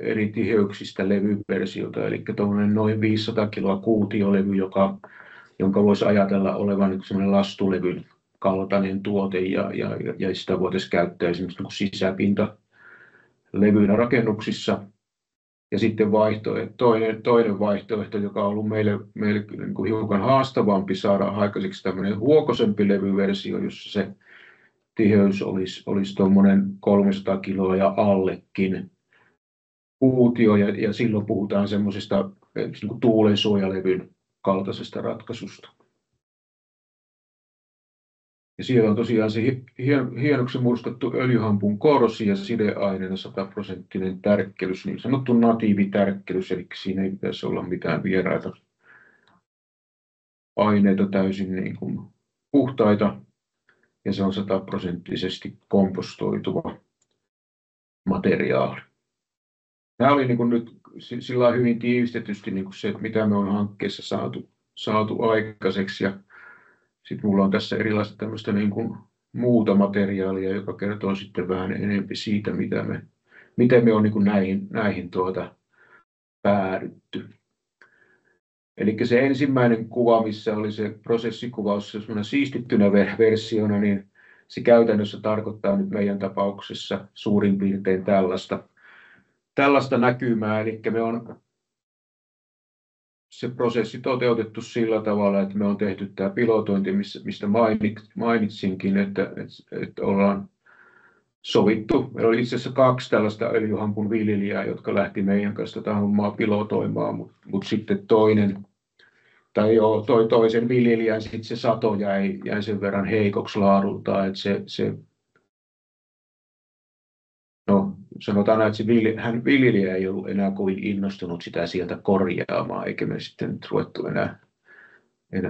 eri tiheyksistä levyversiota, eli tuommoinen noin 500 kiloa kuutiolevy, jonka voisi ajatella olevan semmoinen lastulevyn kaltainen tuote, ja sitä voitaisiin käyttää esimerkiksi sisäpintalevynä rakennuksissa. Ja sitten toinen vaihtoehto, joka on ollut meille niin kuin hiukan haastavampi saada aikaiseksi, tämmöinen huokosempi levyversio, jossa se tiheys olisi tuommoinen 300 kiloa ja allekin kuutio, ja silloin puhutaan semmoisesta niin kuin tuulensuojalevyn kaltaisesta ratkaisusta. Ja siellä on tosiaan se hienoksi murskattu öljyhampun korsi ja sideaineena 100% tärkkelys, niin sanottu natiivitärkkelys, eli siinä ei pitäisi olla mitään vieraita aineita, täysin niin kuin puhtaita, ja se on 100% kompostoituva materiaali. Nämä oli niin kuin nyt sillä hyvin tiivistetysti niin kuin se, että mitä me on hankkeessa saatu aikaiseksi. Ja Sitten mulla on tässä erilaista tämmöistä niin kuin muuta materiaalia, joka kertoo sitten vähän enemmän siitä, miten me on niin kuin näihin päädytty. Eli se ensimmäinen kuva, missä oli se prosessikuvaus semmoinen siistittynä versiona, niin se käytännössä tarkoittaa nyt meidän tapauksessa suurin piirtein tällaista näkymää. Eli me on se prosessi toteutettu sillä tavalla, että me on tehty tämä pilotointi, mistä mainitsinkin, että ollaan sovittu. Meillä oli itse asiassa 2 tällaista öljyhampun viljelijää, jotka lähti meidän kanssa tätä hommaa pilotoimaan, mutta sitten toisen viljelijän sitten se sato jäi sen verran heikoksi laadultaan, että sanotaan, että viljelijä ei ollut enää kovin innostunut sitä sieltä korjaamaan, eikä me sitten ruvettu enää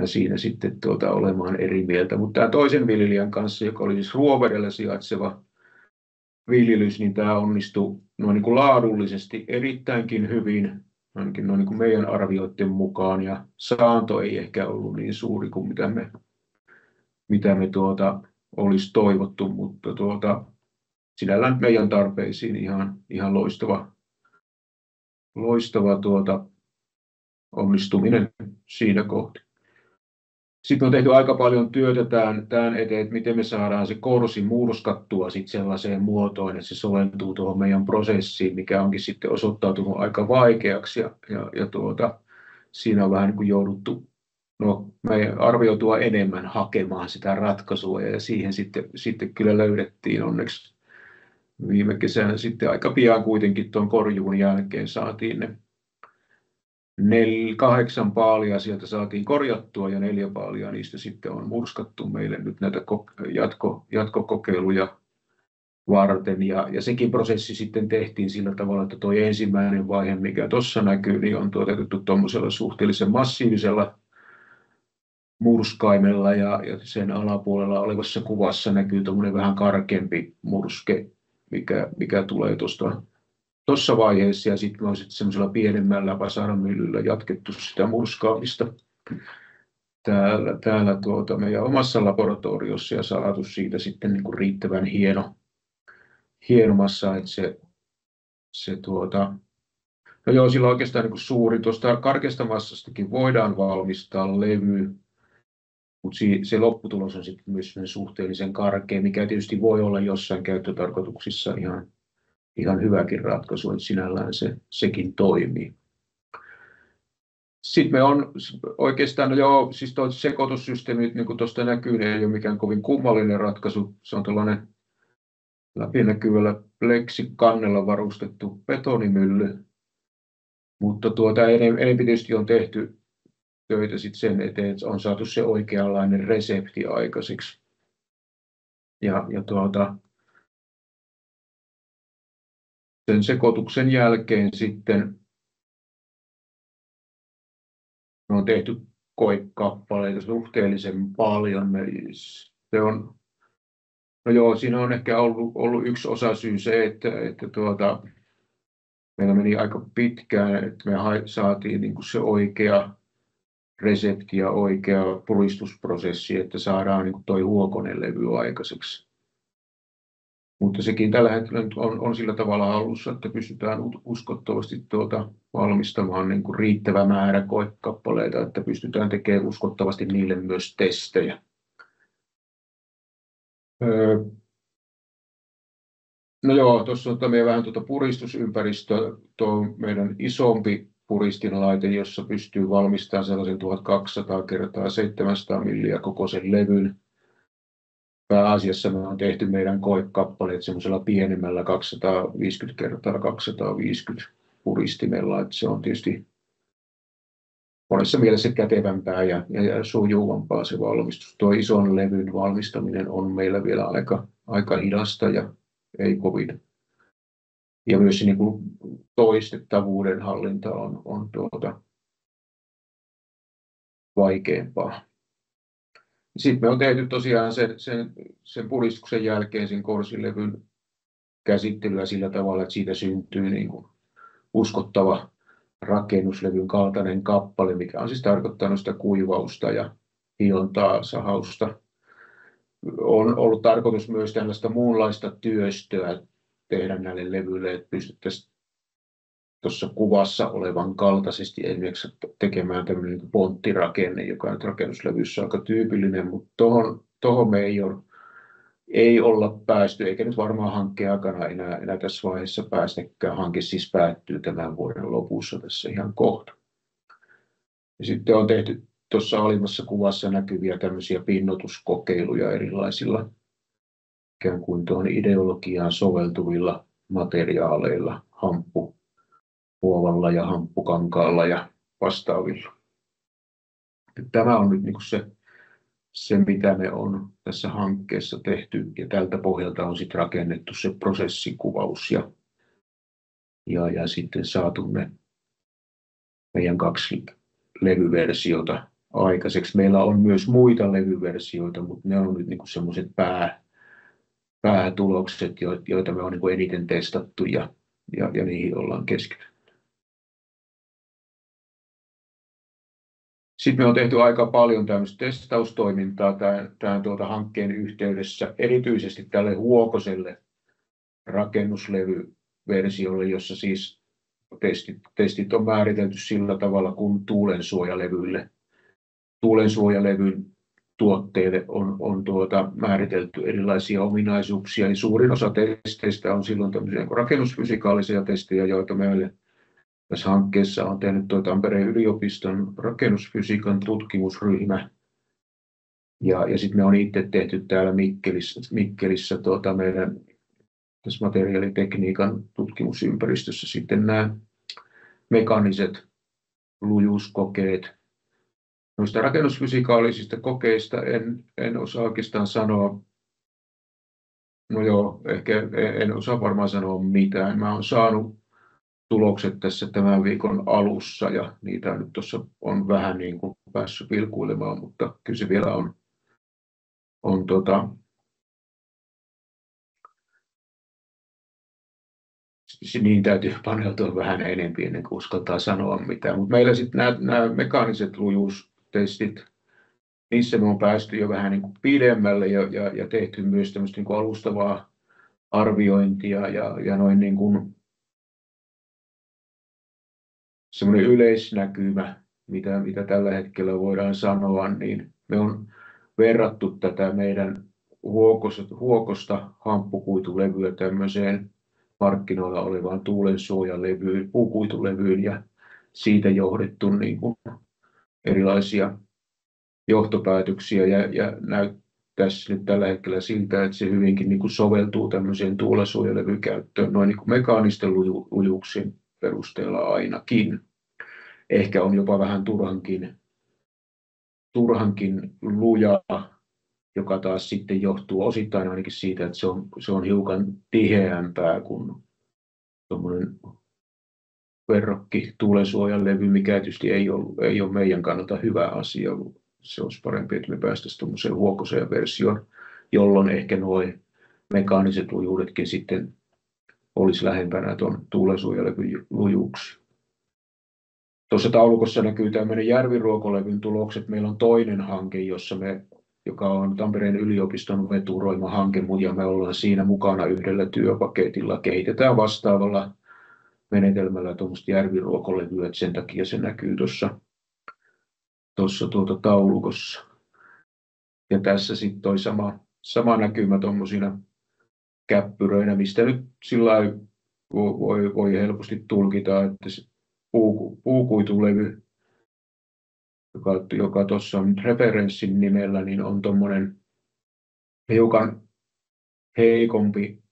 siinä sitten olemaan eri mieltä. Mutta tämä toisen viljelijän kanssa, joka oli siis Ruovedellä sijaitseva viljelys, niin tämä onnistui noin niin kuin laadullisesti erittäinkin hyvin, ainakin noin niin kuin meidän arvioiden mukaan, ja saanto ei ehkä ollut niin suuri kuin mitä me olisi toivottu, mutta sinällään meidän tarpeisiin ihan loistava onnistuminen siinä kohti. Sitten on tehty aika paljon työtä tämän eteen, että miten me saadaan se korsi murskattua sitten sellaiseen muotoon, että se soveltuu tuohon meidän prosessiin, mikä onkin sitten osoittautunut aika vaikeaksi. Ja siinä on vähän niin kuin jouduttu meidän arvioitua enemmän hakemaan sitä ratkaisua, ja siihen sitten kyllä löydettiin onneksi viime kesänä sitten aika pian kuitenkin tuon korjuun jälkeen saatiin ne 8 paalia sieltä saatiin korjattua, ja 4 paalia niistä sitten on murskattu meille nyt näitä jatkokokeiluja varten. Ja sekin prosessi sitten tehtiin sillä tavalla, että tuo ensimmäinen vaihe, mikä tuossa näkyy, niin on toteutettu tuommoisella suhteellisen massiivisella murskaimella, ja sen alapuolella olevassa kuvassa näkyy tuommoinen vähän karkeampi murske, mikä tulee tuossa vaiheessa, ja sitten me on semmoisella pienemmällä vasaramyllyllä jatkettu sitä murskaamista täällä meidän omassa laboratoriossa, ja saatu siitä sitten niin kuin riittävän hieno massa, että sillä oikeastaan niin kuin suuri, tuosta karkeasta massastakin voidaan valmistaa levy, mutta se lopputulos on sitten myös suhteellisen karkea, mikä tietysti voi olla jossain käyttötarkoituksissa ihan hyväkin ratkaisu, että sinällään sekin toimii. Sitten me on oikeastaan, siis tuo sekoitussysteemi, niin kuin tuosta näkyy, ei ole mikään kovin kummallinen ratkaisu. Se on tällainen läpinäkyvällä pleksikannella varustettu betonimylly, mutta enemmän tietysti on tehty töitä sitten sen eteen, että on saatu se oikeanlainen resepti aikaiseksi. Sen sekoituksen jälkeen sitten me on tehty koekappaleita suhteellisen paljon. Siinä on ehkä ollut yksi osasyy se, että meillä meni aika pitkään, että me saatiin niin kuin se oikea resepti ja oikea puristusprosessi, että saadaan niin kuin toi huokonen levy aikaiseksi. Mutta sekin tällä hetkellä on sillä tavalla hallussa, että pystytään uskottavasti valmistamaan niin kuin riittävä määrä koekappaleita, että pystytään tekemään uskottavasti niille myös testejä. Tuossa on meidän vähän puristusympäristöä, tuo meidän isompi puristinlaite, jossa pystyy valmistamaan sellaisen 1200 x 700 milliä kokoisen levyn. Pääasiassa me on tehty meidän koekappaleet semmoisella pienemmällä 250 x 250 puristimella, että se on tietysti monessa mielessä kätevämpää ja sujuvampaa se valmistus. Tuo ison levyn valmistaminen on meillä vielä aika hidasta ja ei kovin. Ja myös se niin kuin toistettavuuden hallinta on vaikeampaa. Sitten me on tehty tosiaan sen puristuksen jälkeen sen korsilevyn käsittelyä sillä tavalla, että siitä syntyy niin kuin uskottava rakennuslevyn kaltainen kappale, mikä on siis tarkoittanut sitä kuivausta ja hiontaa, sahausta. On ollut tarkoitus myös tällaista muunlaista työstöä tehdä näille levyille, että pystyttäisiin tuossa kuvassa olevan kaltaisesti esimerkiksi tekemään tämmöinen ponttirakenne, joka on rakennuslevyissä aika tyypillinen, mutta tuohon me ei olla päästy, eikä nyt varmaan hankkeen aikana enää tässä vaiheessa päästäkään. Hanke siis päättyy tämän vuoden lopussa tässä ihan kohta. Ja sitten on tehty tuossa alimmassa kuvassa näkyviä tämmöisiä pinnotuskokeiluja erilaisilla ikään kuin tuohon ideologiaan soveltuvilla materiaaleilla, hamppuhuovalla ja hamppukankaalla ja vastaavilla. Tämä on nyt niin kuin se, mitä me on tässä hankkeessa tehty, ja tältä pohjalta on sitten rakennettu se prosessikuvaus ja sitten saatu ne meidän 2 levyversiota aikaiseksi. Meillä on myös muita levyversioita, mutta ne on nyt niin kuin semmoiset päätulokset, joita me on niin kuin eniten testattu ja niihin ollaan keskitytty. Sitten me on tehty aika paljon tämmöistä testaustoimintaa tämän hankkeen yhteydessä, erityisesti tälle Huokoselle rakennuslevyversiolle, jossa siis testit on määritelty sillä tavalla kuin tuulensuojalevyille. Tuulensuojalevyn tuotteille on määritelty erilaisia ominaisuuksia, ja suurin osa testeistä on silloin tämmöisiä rakennusfysikaalisia testejä, joita meille tässä hankkeessa on tehnyt Tampereen yliopiston rakennusfysiikan tutkimusryhmä. Ja sitten me on itse tehty täällä Mikkelissä meidän tässä materiaalitekniikan tutkimusympäristössä sitten nämä mekaaniset lujuuskokeet. Noista rakennusfysikaalisista kokeista en osaa oikeastaan sanoa, no joo, ehkä en osaa varmaan sanoa mitään. Mä oon saanut tulokset tässä tämän viikon alussa ja niitä nyt tuossa on vähän niin kuin päässyt vilkuilemaan, mutta kyllä se vielä on niin täytyy paneutua vähän enemmän ennen kuin uskaltaa sanoa mitään. Mutta meillä sitten nämä mekaaniset lujuustestit, niissä me on päästy jo vähän niin kuin pidemmälle ja tehty myös tämmöistä niin kuin alustavaa arviointia ja noin niin kuin semmoinen yleisnäkymä, mitä tällä hetkellä voidaan sanoa, niin me on verrattu tätä meidän Huokosta hamppukuitulevyä tämmöiseen markkinoilla olevaan tuulensuojalevyyn, puukuitulevyyn, ja siitä johdettu niin kuin erilaisia johtopäätöksiä ja näyttäisi nyt tällä hetkellä siltä, että se hyvinkin niin kuin soveltuu tämmöiseen tuulensuojalevykäyttöön noin niin kuin mekaanisten lujuuksien perusteella ainakin. Ehkä on jopa vähän turhankin luja, joka taas sitten johtuu osittain ainakin siitä, että se on hiukan tiheämpää kuin tuommoinen verrokki tuulensuojalevy, mikä tietysti ei ole meidän kannalta hyvä asia. Se olisi parempi, että me päästäisiin tuommoiseen Huokoseen versioon, jolloin ehkä nuo mekaaniset lujuudetkin sitten olisi lähempänä tuon tuulensuojalevyn lujuuksia. Tuossa taulukossa näkyy tämmöinen järviruokolevyn tulokset. Meillä on toinen hanke, joka on Tampereen yliopiston veturoima hanke, ja me ollaan siinä mukana yhdellä työpaketilla. Kehitetään vastaavalla menetelmällä tuommoista järviruokolevyä, sen takia se näkyy tuossa taulukossa. Ja tässä sitten toi sama näkymä tuommoisina käppyröinä, mistä nyt sillä voi helposti tulkita, että se puukuitulevy, joka tuossa on referenssin nimellä, niin on tuommoinen hiukan heikompi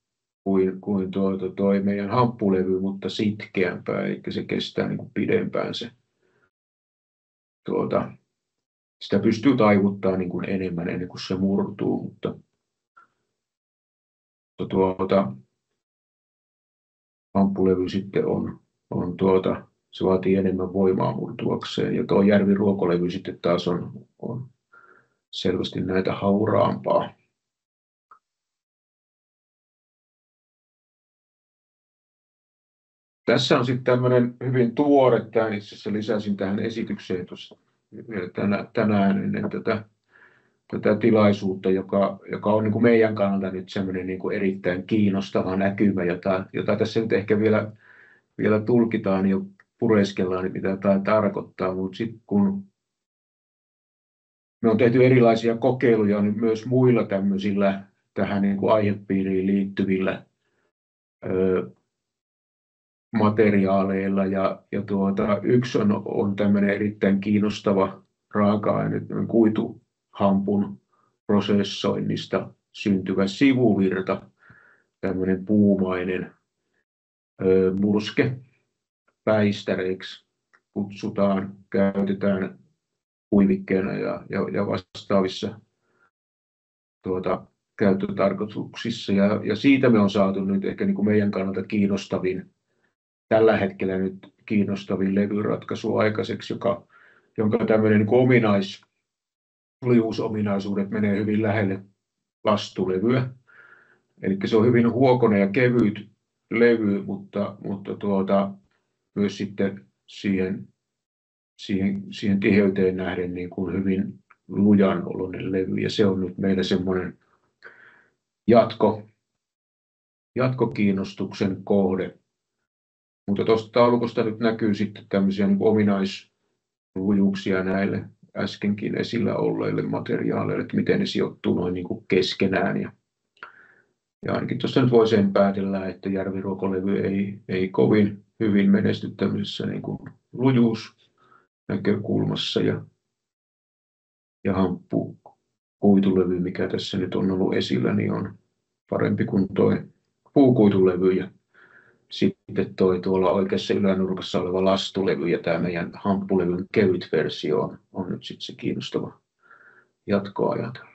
kuin tuo meidän hamppulevy, mutta sitkeämpää, eli se kestää niin kuin pidempään sitä pystyy taivuttamaan niin kuin enemmän ennen kuin se murtuu, mutta hamppulevy sitten se vaatii enemmän voimaa murtuakseen, ja tuo järviruokolevy sitten taas on selvästi näitä hauraampaa. Tässä on sitten tämmöinen hyvin tuore, itse asiassa lisäsin tähän esitykseen tuossa vielä tänään ennen tätä tätä tilaisuutta, joka on niin kuin meidän kannalta nyt semmoinen niin kuin erittäin kiinnostava näkymä, jota tässä nyt ehkä vielä tulkitaan ja pureskellaan, niin mitä tämä tarkoittaa, mutta sitten kun me on tehty erilaisia kokeiluja niin myös muilla tämmöisillä tähän niin kuin aihepiiriin liittyvillä materiaaleilla ja yksi on tämmöinen erittäin kiinnostava raaka-aine, kuituhampun prosessoinnista syntyvä sivuvirta, tämmöinen puumainen murske, päistäreiksi kutsutaan, käytetään kuivikkeena ja vastaavissa käyttötarkoituksissa. Ja siitä me on saatu nyt ehkä niin kuin meidän kannalta tällä hetkellä nyt kiinnostavin levyratkaisu aikaiseksi, jonka tämmöinen niin kuin lujuusominaisuudet menee hyvin lähelle lastulevyä. Eli se on hyvin huokonen ja kevyt levy, mutta myös sitten siihen tiheyteen nähden niin kuin hyvin lujan oloinen levy, ja se on nyt meillä semmoinen jatkokiinnostuksen kohde. Mutta tuosta taulukosta nyt näkyy sitten tämmöisiä niin kuin ominaislujuuksia näille äskenkin esillä olleille materiaaleille, että miten ne sijoittuu noin niin kuin keskenään. Ja ainakin tuosta nyt voi sen päätellä, että järviruokolevy ei kovin hyvin menesty tämmöisessä niin kuin lujuusnäkökulmassa, ja hamppukuitulevy, mikä tässä nyt on ollut esillä, niin on parempi kuin tuo puukuitulevy, ja sitten tuolla oikeassa ylänurkassa oleva lastulevy ja tämä meidän hamppulevyn kevyt versio on nyt sitten se kiinnostava jatkoajatella.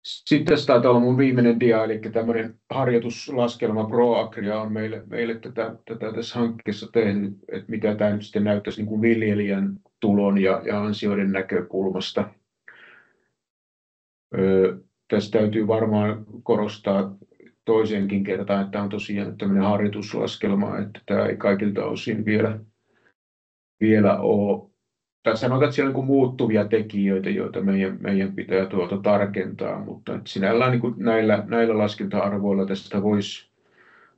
Sitten tässä taitaa olla mun viimeinen dia, eli tämmöinen harjoituslaskelma ProAgria on meille tätä tässä hankkeessa tehnyt, että mitä tämä nyt sitten näyttäisi niin kuin viljelijän tulon ja ansioiden näkökulmasta. Tässä täytyy varmaan korostaa toiseenkin kertaan, että tämä on tosiaan tämmöinen harjoituslaskelma, että tämä ei kaikilta osin vielä ole. Tai sanotaan, että siellä on muuttuvia tekijöitä, joita meidän pitää tarkentaa, mutta sinällään niin kuin näillä laskenta-arvoilla tästä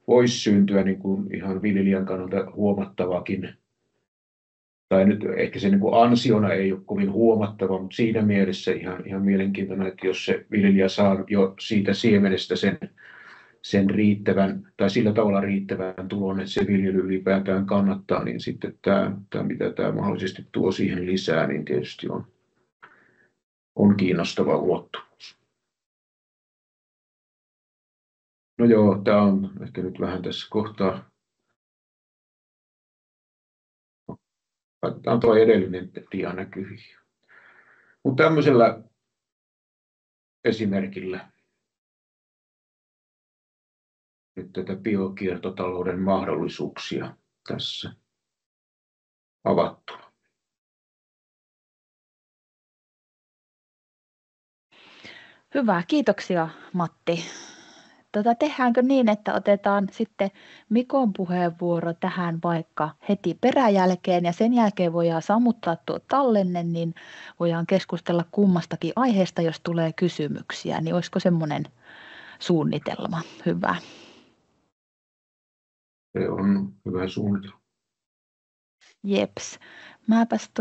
voisi syntyä niin kuin ihan viljelijän kannalta huomattavakin. Tai nyt ehkä se niin kuin ansiona ei ole kovin huomattava, mutta siinä mielessä ihan mielenkiintoinen, että jos se viljelijä saa jo siitä siemenestä sen riittävän tai sillä tavalla riittävän tulon, että se viljely ylipäätään kannattaa, niin sitten tämä mitä tämä mahdollisesti tuo siihen lisää, niin tietysti on kiinnostava ulottuvuus. No joo, tämä on ehkä nyt vähän tässä kohtaa. Tämä on tuo edellinen dia näkyviin. Mutta tämmöisellä esimerkillä nyt tätä biokiertotalouden mahdollisuuksia tässä avattuna. Hyvä, kiitoksia Matti. Tehdäänkö niin, että otetaan sitten Mikon puheenvuoro tähän vaikka heti peräjälkeen ja sen jälkeen voidaan sammuttaa tuo tallenne, niin voidaan keskustella kummastakin aiheesta, jos tulee kysymyksiä, niin olisiko semmoinen suunnitelma hyvä? Se on hyvä suunnitelma. Jeps. Mäpäs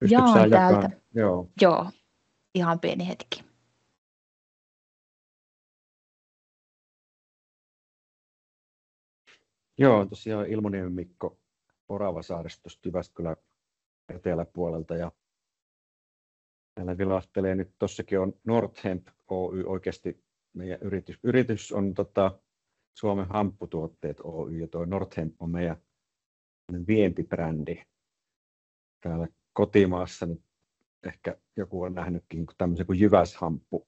jaan täältä. Joo, ihan pieni hetki. Joo, tosiaan Ilmoniemen Mikko Oravasaaristosta Jyväskylän eteläpuolelta, ja täällä vilahtelee nyt, tossakin on Nordhemp Oy, oikeasti meidän yritys on Suomen hampputuotteet Oy, ja tuo Nordhemp on meidän vientibrändi täällä kotimaassa. Nyt ehkä joku on nähnytkin tämmöisen kuin Jyväshamppu,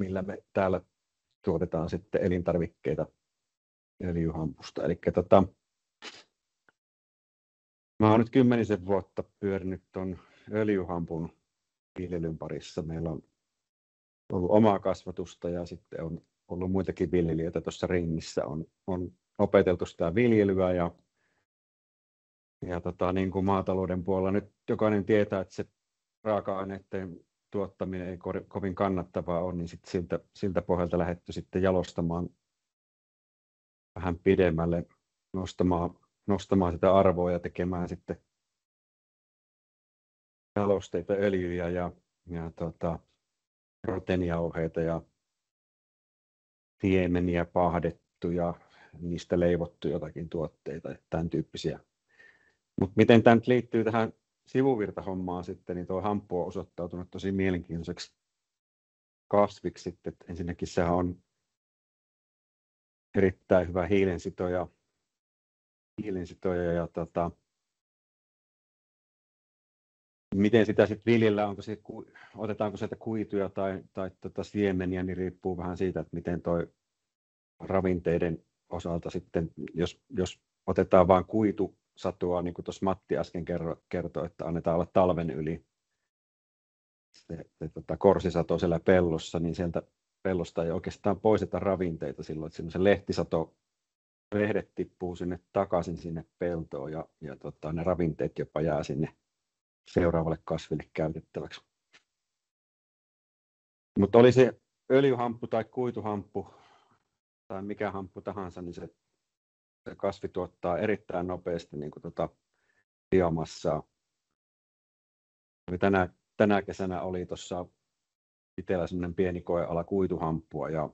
millä me täällä tuotetaan sitten elintarvikkeita öljyhampusta. Eli mä oon nyt 10 vuotta pyörinyt tuon öljyhampun viljelyn parissa. Meillä on ollut omaa kasvatusta ja sitten on ollut muitakin viljelijöitä tuossa ringissä. On opeteltu sitä viljelyä ja niin kuin maatalouden puolella nyt jokainen tietää, että se raaka-aineiden tuottaminen ei kovin kannattavaa ole, niin siltä pohjalta lähdetty sitten jalostamaan vähän pidemmälle, nostamaan sitä arvoa ja tekemään sitten jalosteita, öljyjä ja proteiinijauheita ja siemeniä pahdettu ja niistä leivottu jotakin tuotteita, tämän tyyppisiä. Mutta miten tämä nyt liittyy tähän sivuvirtahommaan sitten, niin tuo hamppu on osoittautunut tosi mielenkiintoiseksi kasviksi sitten. Ensinnäkin sehän on erittäin hyvä hiilensitoja ja miten sitä sitten viljellään, otetaanko sieltä kuituja tai siemeniä, niin riippuu vähän siitä, että miten tuo ravinteiden osalta sitten, jos otetaan vain kuitusatoa, niin kuin tuossa Matti äsken kertoi, että annetaan olla talven yli se korsisato siellä pellossa, niin sieltä pellosta ei oikeastaan poisteta ravinteita silloin, että se lehtisato, lehdet tippuu sinne takaisin sinne peltoon ja ne ravinteet jopa jää sinne seuraavalle kasville käytettäväksi. Mutta oli se öljyhamppu tai kuituhamppu tai mikä hamppu tahansa, niin se kasvi tuottaa erittäin nopeasti niin kuin biomassaa. Tänä kesänä oli tuossa itsellä semmoinen pieni koeala kuituhamppua ja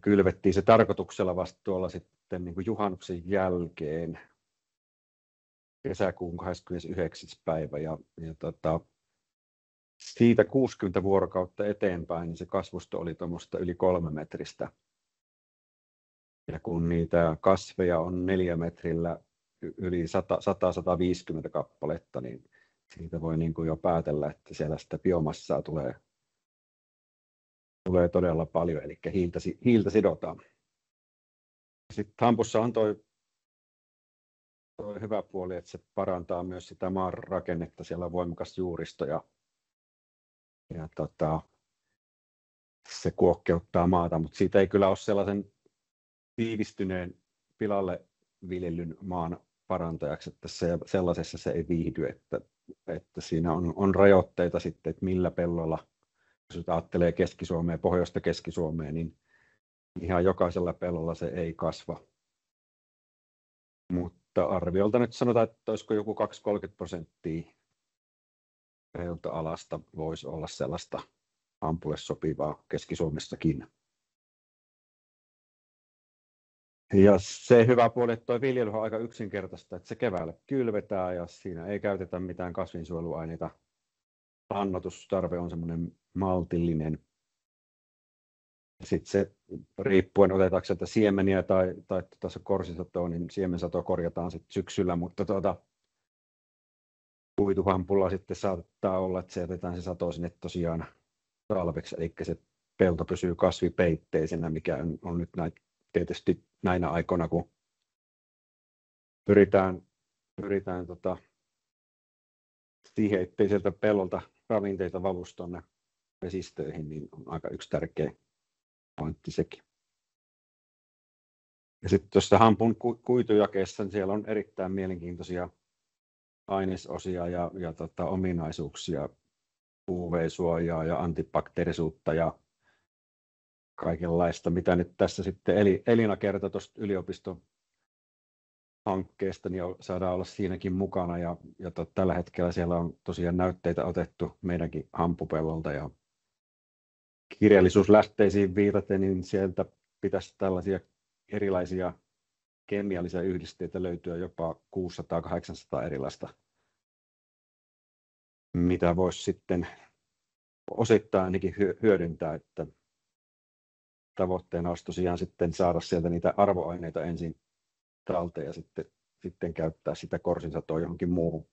kylvettiin se tarkoituksella vasta tuolla sitten niin kuin juhannuksen jälkeen kesäkuun 29. päivä ja siitä 60 vuorokautta eteenpäin niin se kasvusto oli tuommoista yli 3 metristä. Ja kun niitä kasveja on 4 metrillä yli 100-150 kappaletta, niin siitä voi niin kuin jo päätellä, että siellä sitä biomassaa tulee todella paljon, eli hiiltä sidotaan. Sitten hampussa on toi hyvä puoli, että se parantaa myös sitä maan rakennetta, siellä on voimakas juuristo ja se kuokkeuttaa maata, mutta siitä ei kyllä ole sellaisen tiivistyneen pilalle viljellyn maan parantajaksi, että sellaisessa se ei viihdy, että siinä on rajoitteita sitten, että millä pellolla, jos ajattelee Keski-Suomea, pohjoista Keski-Suomea, niin ihan jokaisella pellolla se ei kasva. Mutta arviolta nyt sanotaan, että olisiko joku 20-30% peltoalasta voisi olla sellaista hampulle sopivaa Keski-Suomessakin. Ja se hyvä puoli, että tuo viljely on aika yksinkertaista, että se keväällä kylvetään ja siinä ei käytetä mitään kasvinsuojeluaineita. Lannoitustarve on semmoinen maltillinen. Sitten se riippuen otetaanko sieltä siemeniä tai tuossa korsisatoa, niin siemensatoa korjataan sitten syksyllä, mutta kuituhampulla sitten saattaa olla, että se jätetään se sato sinne tosiaan talveksi, eli se pelto pysyy kasvipeitteisenä, mikä on nyt tietysti näinä aikoina, kun pyritään siihen, ettei sieltä pellolta ravinteita valuisi tuonne vesistöihin, niin on aika yksi tärkeä pointti sekin. Ja sitten tuossa hampun kuitujakeessa niin siellä on erittäin mielenkiintoisia ainesosia ja ominaisuuksia, UV-suojaa ja antibakteerisuutta ja kaikenlaista, mitä nyt tässä sitten Elina kertoi tuosta yliopiston hankkeesta, niin saadaan olla siinäkin mukana ja tällä hetkellä siellä on tosiaan näytteitä otettu meidänkin hampupellolta ja kirjallisuuslähteisiin viitaten, niin sieltä pitäisi tällaisia erilaisia kemiallisia yhdisteitä löytyä jopa 600-800 erilaista, mitä voisi sitten osittain ainakin hyödyntää, että tavoitteena olisi tosiaan sitten saada sieltä niitä arvoaineita ensin talteen ja sitten käyttää sitä korsinsatoa johonkin muuhun.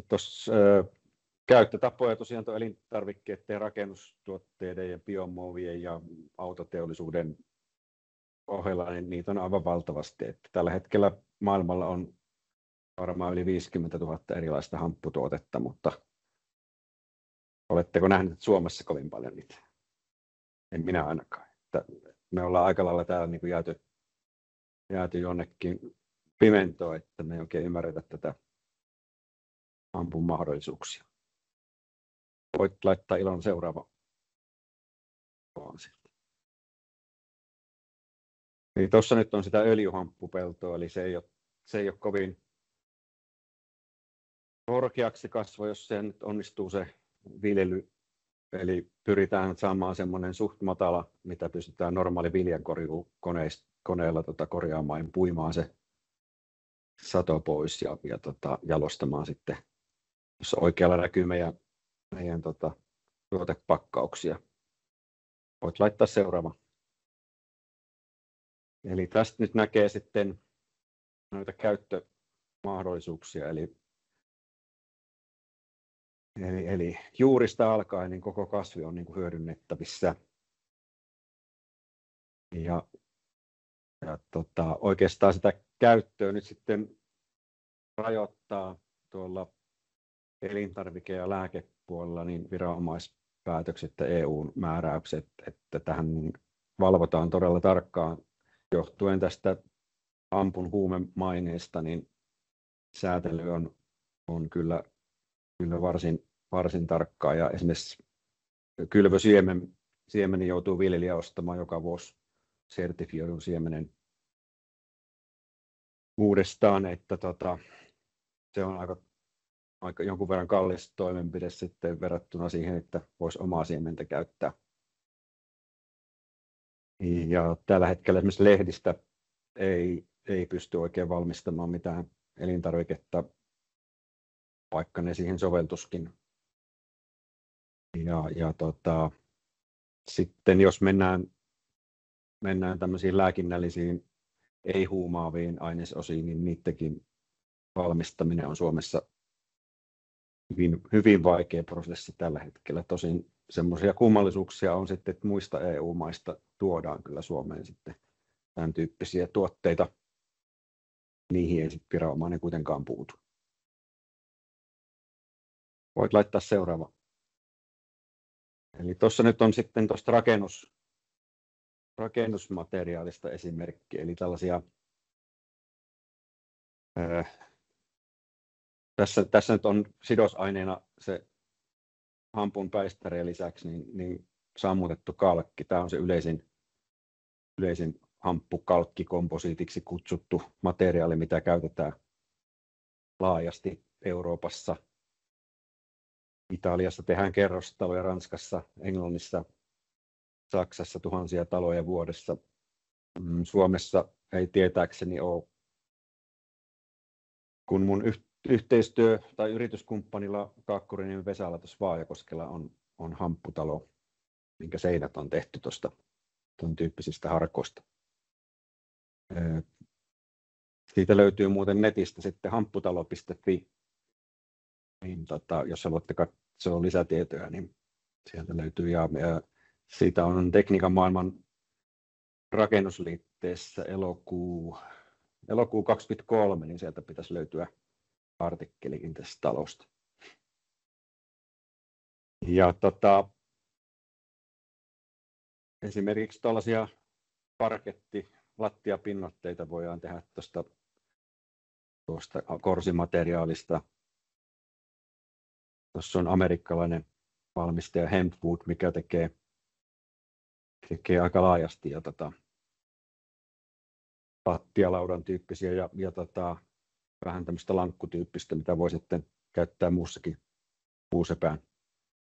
Tuossa käyttötapoja tosiaan tuo elintarvikkeiden, rakennustuotteiden ja biomuovien ja autoteollisuuden ohella, niin niitä on aivan valtavasti. Että tällä hetkellä maailmalla on varmaan yli 50 000 erilaista hampputuotetta, mutta oletteko nähneet Suomessa kovin paljon niitä? En minä ainakaan. me ollaan aika lailla täällä niin kuin jääty jonnekin pimentoon, että me ei oikein ymmärretä tätä ampun mahdollisuuksia. Voit laittaa Ilon seuraava vaan sieltä. Eli tuossa nyt on sitä öljyhamppupeltoa, eli se ei ole kovin korkeaksi kasvo, jos se nyt onnistuu se viljely. Eli pyritään saamaan semmoinen suht matala, mitä pystytään normaali viljankorjuukoneella korjaamaan ja puimaan se sato pois ja jalostamaan sitten, jos oikealla näkyy meidän tuotepakkauksia. Voit laittaa seuraava. Eli tästä nyt näkee sitten noita käyttömahdollisuuksia, eli juurista alkaen niin koko kasvi on niin kuin hyödynnettävissä. Ja oikeastaan sitä käyttöä nyt sitten rajoittaa tuolla elintarvike- ja lääkepuolella niin viranomaispäätökset ja EU-määräykset, että tähän valvotaan todella tarkkaan. Johtuen tästä ampun huumemaineesta, niin säätely on kyllä varsin tarkkaa, ja esimerkiksi kylvösiemeni joutuu viljelijä ostamaan joka vuosi sertifioidun siemenen uudestaan, että se on aika jonkun verran kallis toimenpide sitten verrattuna siihen, että voisi omaa siementä käyttää. Ja tällä hetkellä esimerkiksi lehdistä ei pysty oikein valmistamaan mitään elintarviketta, vaikka ne siihen soveltuskin. Sitten jos mennään tämmöisiin lääkinnällisiin ei-huumaaviin ainesosiin, niin niidenkin valmistaminen on Suomessa hyvin vaikea prosessi tällä hetkellä. Tosin semmoisia kummallisuuksia on sitten, että muista EU-maista tuodaan kyllä Suomeen sitten tämän tyyppisiä tuotteita. Niihin ei sitten viranomainen kuitenkaan puutu. Voit laittaa seuraava. Eli tuossa nyt on sitten tuosta rakennusmateriaalista esimerkki, eli tällaisia tässä nyt on sidosaineena se hampun päistäreen lisäksi niin sammutettu kalkki. Tämä on se yleisin hamppukalkkikomposiitiksi kutsuttu materiaali, mitä käytetään laajasti Euroopassa. Italiassa tehdään kerrostaloja, Ranskassa, Englannissa, Saksassa tuhansia taloja vuodessa. Suomessa ei tietääkseni ole, kun mun yhteistyö- tai yrityskumppanilla Kaakkurinin Vesalla tuossa Vaajakoskella on hampputalo, minkä seinät on tehty tuon tyyppisistä harkoista. Siitä löytyy muuten netistä sitten hampputalo.fi. Niin, jos haluatte katsoa lisätietoja, niin sieltä löytyy. Ja siitä on Tekniikan maailman rakennusliitteessä elokuu 23, niin sieltä pitäisi löytyä artikkelikin tästä talosta. Ja esimerkiksi tällaisia lattiapinnoitteita voidaan tehdä tuosta korsimateriaalista. Tuossa on amerikkalainen valmistaja Hempwood, mikä tekee aika laajasti ja lattialaudan tyyppisiä ja vähän tämmöistä lankkutyyppistä, mitä voi sitten käyttää muussakin puusepään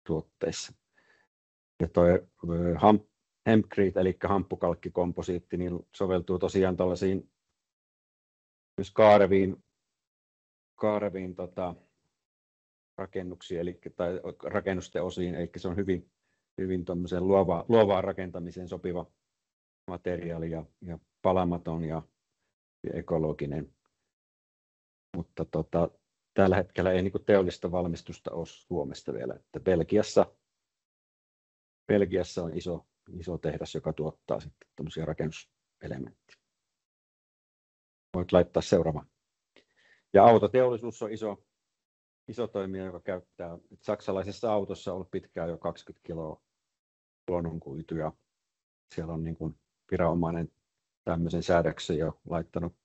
tuotteissa. Ja toi Hempcrete, eli hamppukalkkikomposiitti, niin soveltuu tosiaan tällaisiin myös kaareviin rakennuksiin, tai rakennusten osiin, eli se on hyvin luovaan rakentamiseen sopiva materiaali ja palamaton ja ekologinen. Mutta tällä hetkellä ei teollista valmistusta ole Suomesta vielä, että Belgiassa on iso tehdas, joka tuottaa sitten tämmöisiä rakennuselementtejä. Voit laittaa seuraavan. Ja autoteollisuus on iso toimija, joka käyttää. Saksalaisessa autossa on ollut pitkään jo 20 kiloa luonnonkuituja. Siellä on niin kuin viranomainen tämmöisen säädöksen jo laittanut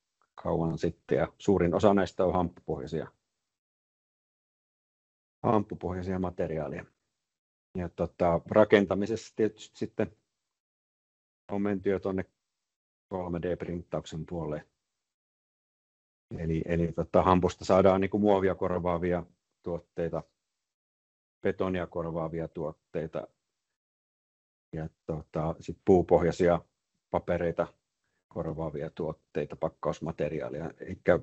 kauan sitten, ja suurin osa näistä on hamppupohjaisia materiaaleja. Ja rakentamisessa tietysti sitten on menty jo tuonne 3D-printtauksen puolelle. Eli hampusta saadaan niin kuin muovia korvaavia tuotteita, betonia korvaavia tuotteita ja sit puupohjaisia papereita korvaavia tuotteita, pakkausmateriaalia. Eikä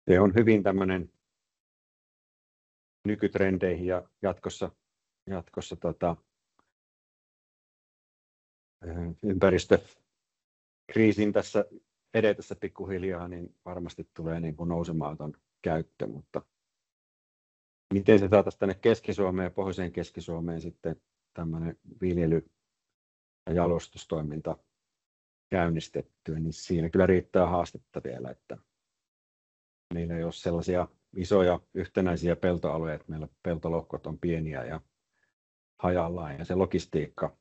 se on hyvin tämmöinen nykytrendeihin ja jatkossa ympäristökriisin tässä edetessä pikkuhiljaa, niin varmasti tulee niin kuin nousemaan ton käyttö, mutta miten se saataisiin tänne Keski-Suomeen ja pohjoiseen Keski-Suomeen sitten tämmöinen viljely- ja jalostustoiminta käynnistettyä, niin siinä kyllä riittää haastetta vielä, että meillä ei ole sellaisia isoja yhtenäisiä peltoalueita, meillä peltolohkot on pieniä ja hajallaan, ja se logistiikka,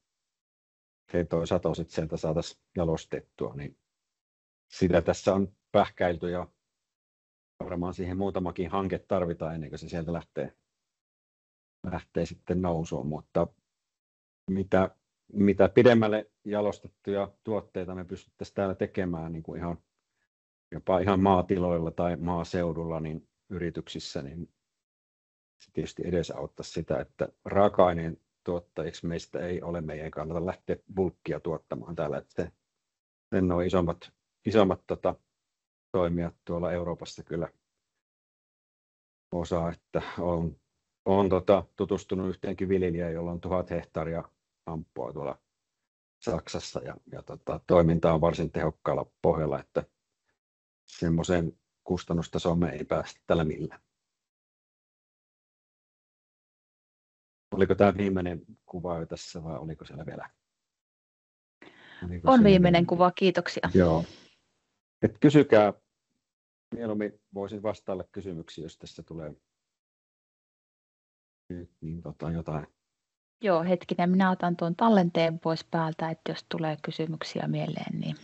se toisaalta sitten sieltä saataisiin jalostettua, niin sitä tässä on pähkäilty, ja varmaan siihen muutamakin hanke tarvitaan ennen kuin se sieltä lähtee sitten nousuun, mutta mitä pidemmälle jalostettuja tuotteita me pystyttäisiin täällä tekemään niin kuin jopa ihan maatiloilla tai maaseudulla, niin yrityksissä, niin se tietysti edesauttaisi sitä, että raaka-aineen tuottajiksi meistä ei ole, meidän kannata lähteä bulkkia tuottamaan täällä, että sen on isommat toimijat tuolla Euroopassa kyllä osaa, että on tutustunut yhteenkin viljelijään, jolla on 1000 hehtaaria hamppua tuolla Saksassa, ja toiminta on varsin tehokkaalla pohjalla, että semmoisen kustannustasoon me ei päästä tällä millään. Oliko tämä viimeinen kuva jo tässä vai oliko siellä vielä? On viimeinen kuva, kiitoksia. Joo. Et kysykää, mieluummin voisin vastailla kysymyksiin, jos tässä tulee niin jotain. Joo, hetkinen, minä otan tuon tallenteen pois päältä, että jos tulee kysymyksiä mieleen, niin